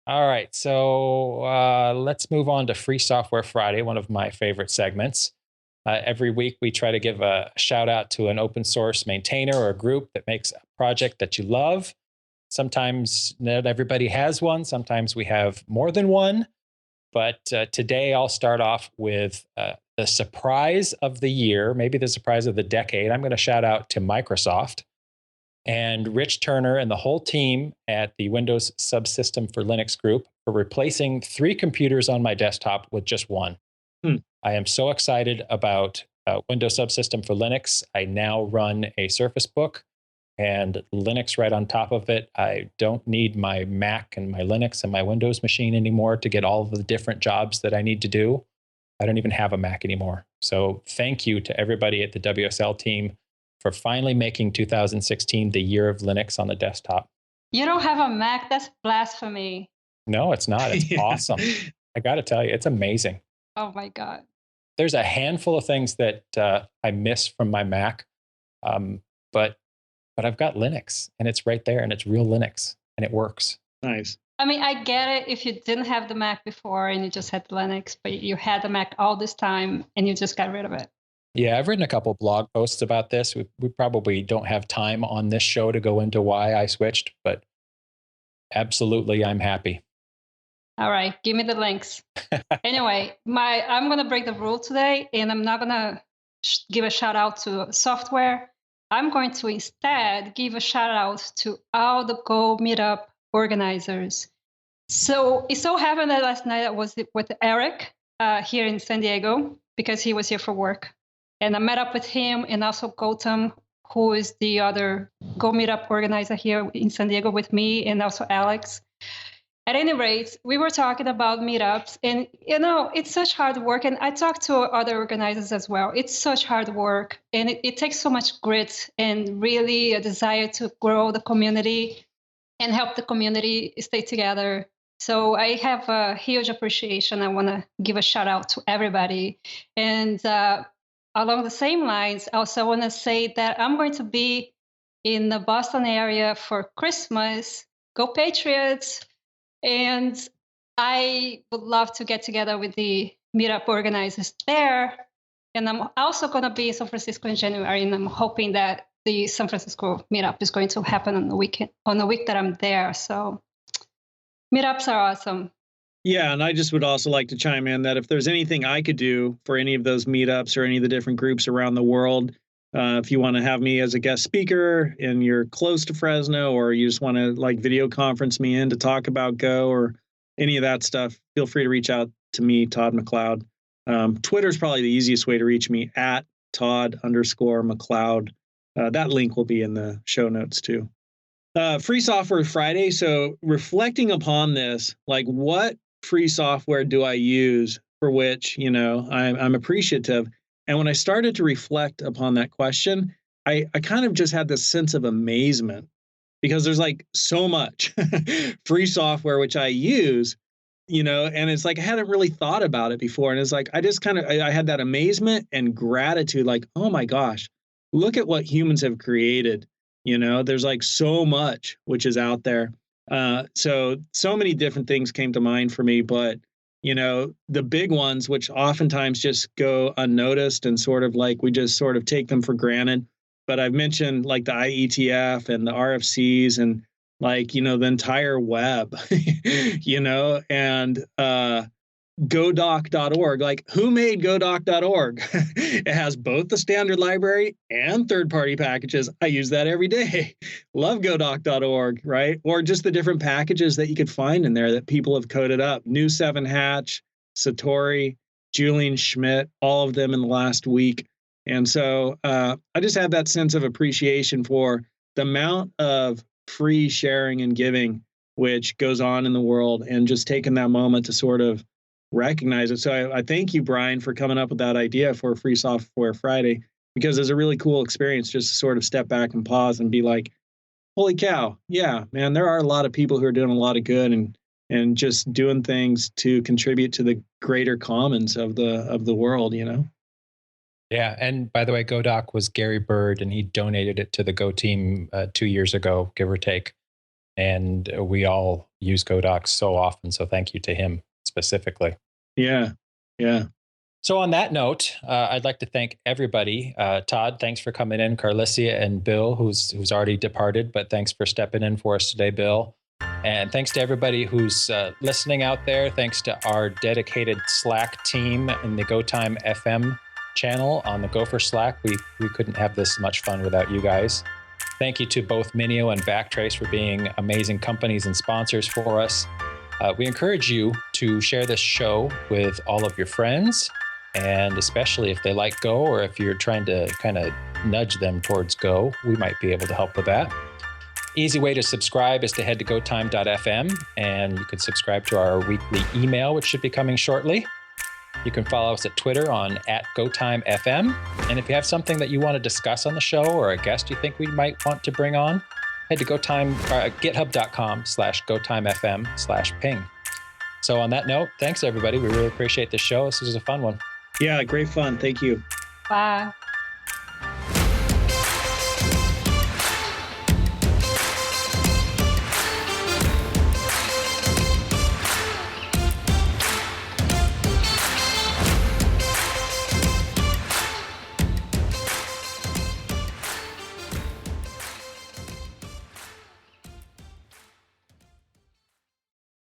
All right. So let's move on to Free Software Friday, one of my favorite segments. Every week, we try to give a shout out to an open source maintainer or a group that makes a project that you love. Sometimes not everybody has one. Sometimes we have more than one. But today I'll start off with the surprise of the year, maybe the surprise of the decade. I'm going to shout out to Microsoft and Rich Turner and the whole team at the Windows Subsystem for Linux group for replacing 3 computers on my desktop with just one. I am so excited about Windows Subsystem for Linux. I now run a Surface Book and Linux right on top of it. I don't need my Mac and my Linux and my Windows machine anymore to get all of the different jobs that I need to do. I don't even have a Mac anymore. So thank you to everybody at the WSL team for finally making 2016 the year of Linux on the desktop. You don't have a Mac? That's blasphemy. No, it's not. It's awesome. I got to tell you, it's amazing. Oh my God. There's a handful of things that I miss from my Mac, but I've got Linux, and it's right there, and it's real Linux, and it works. Nice. I mean, I get it if you didn't have the Mac before and you just had Linux, but you had the Mac all this time and you just got rid of it. Yeah, I've written a couple blog posts about this. We probably don't have time on this show to go into why I switched, but absolutely, I'm happy. All right, give me the links. Anyway, I'm going to break the rule today, and I'm not going to give a shout out to software. I'm going to instead give a shout out to all the Go Meetup organizers. So it so happened that last night I was with Eric here in San Diego because he was here for work. And I met up with him and also Gautam, who is the other Go Meetup organizer here in San Diego with me, and also Alex. At any rate, we were talking about meetups, and it's such hard work. And I talked to other organizers as well. It's such hard work, and it takes so much grit and really a desire to grow the community and help the community stay together. So I have a huge appreciation. I want to give a shout out to everybody. And along the same lines, also want to say that I'm going to be in the Boston area for Christmas. Go Patriots! And I would love to get together with the meetup organizers there. And I'm also going to be in San Francisco in January, and I'm hoping that the San Francisco meetup is going to happen on the week that I'm there. So meetups are awesome. Yeah, and I just would also like to chime in that if there's anything I could do for any of those meetups or any of the different groups around the world, if you want to have me as a guest speaker and you're close to Fresno, or you just want to like video conference me in to talk about Go or any of that stuff, feel free to reach out to me, Todd McLeod. Twitter is probably the easiest way to reach me, at Todd_McLeod. That link will be in the show notes too. Free Software Friday. So reflecting upon this, like what free software do I use for which, I'm appreciative. And when I started to reflect upon that question, I kind of just had this sense of amazement, because there's like so much free software which I use, and it's like I hadn't really thought about it before. And it's like I had that amazement and gratitude, like, oh my gosh, look at what humans have created. There's like so much which is out there. So many different things came to mind for me, but the big ones, which oftentimes just go unnoticed and sort of like we just sort of take them for granted. But I've mentioned like the IETF and the RFCs and like, the entire web, and godoc.org. Like, who made godoc.org? It has both the standard library and third-party packages. I use that every day. Love godoc.org, right? Or just the different packages that you could find in there that people have coded up. New 7 Hatch, Satori, Julian Schmidt, all of them in the last week. And so I just have that sense of appreciation for the amount of free sharing and giving which goes on in the world, and just taking that moment to sort of recognize it. So I thank you, Brian, for coming up with that idea for Free Software Friday, because it's a really cool experience just to sort of step back and pause and be like, holy cow, yeah, man, there are a lot of people who are doing a lot of good and just doing things to contribute to the greater commons of the world, Yeah, and by the way, GoDoc was Gary Bird, and he donated it to the Go team 2 years ago, give or take. And we all use GoDoc so often, so thank you to him specifically. Yeah. So on that note, I'd like to thank everybody. Todd, thanks for coming in. Carlissia and Bill, who's already departed, but thanks for stepping in for us today, Bill. And thanks to everybody who's listening out there. Thanks to our dedicated Slack team in the GoTime FM channel on the Gopher Slack. We couldn't have this much fun without you guys. Thank you to both Minio and Backtrace for being amazing companies and sponsors for us. We encourage you to share this show with all of your friends, and especially if they like Go, or if you're trying to kind of nudge them towards Go, we might be able to help with that. Easy way to subscribe is to head to gotime.fm, and you can subscribe to our weekly email, which should be coming shortly. You can follow us at Twitter on @GoTimeFM. And if you have something that you want to discuss on the show, or a guest you think we might want to bring on, head to github.com/GoTimeFM/ping. So on that note, thanks everybody. We really appreciate the show. This was a fun one. Yeah, great fun. Thank you. Bye.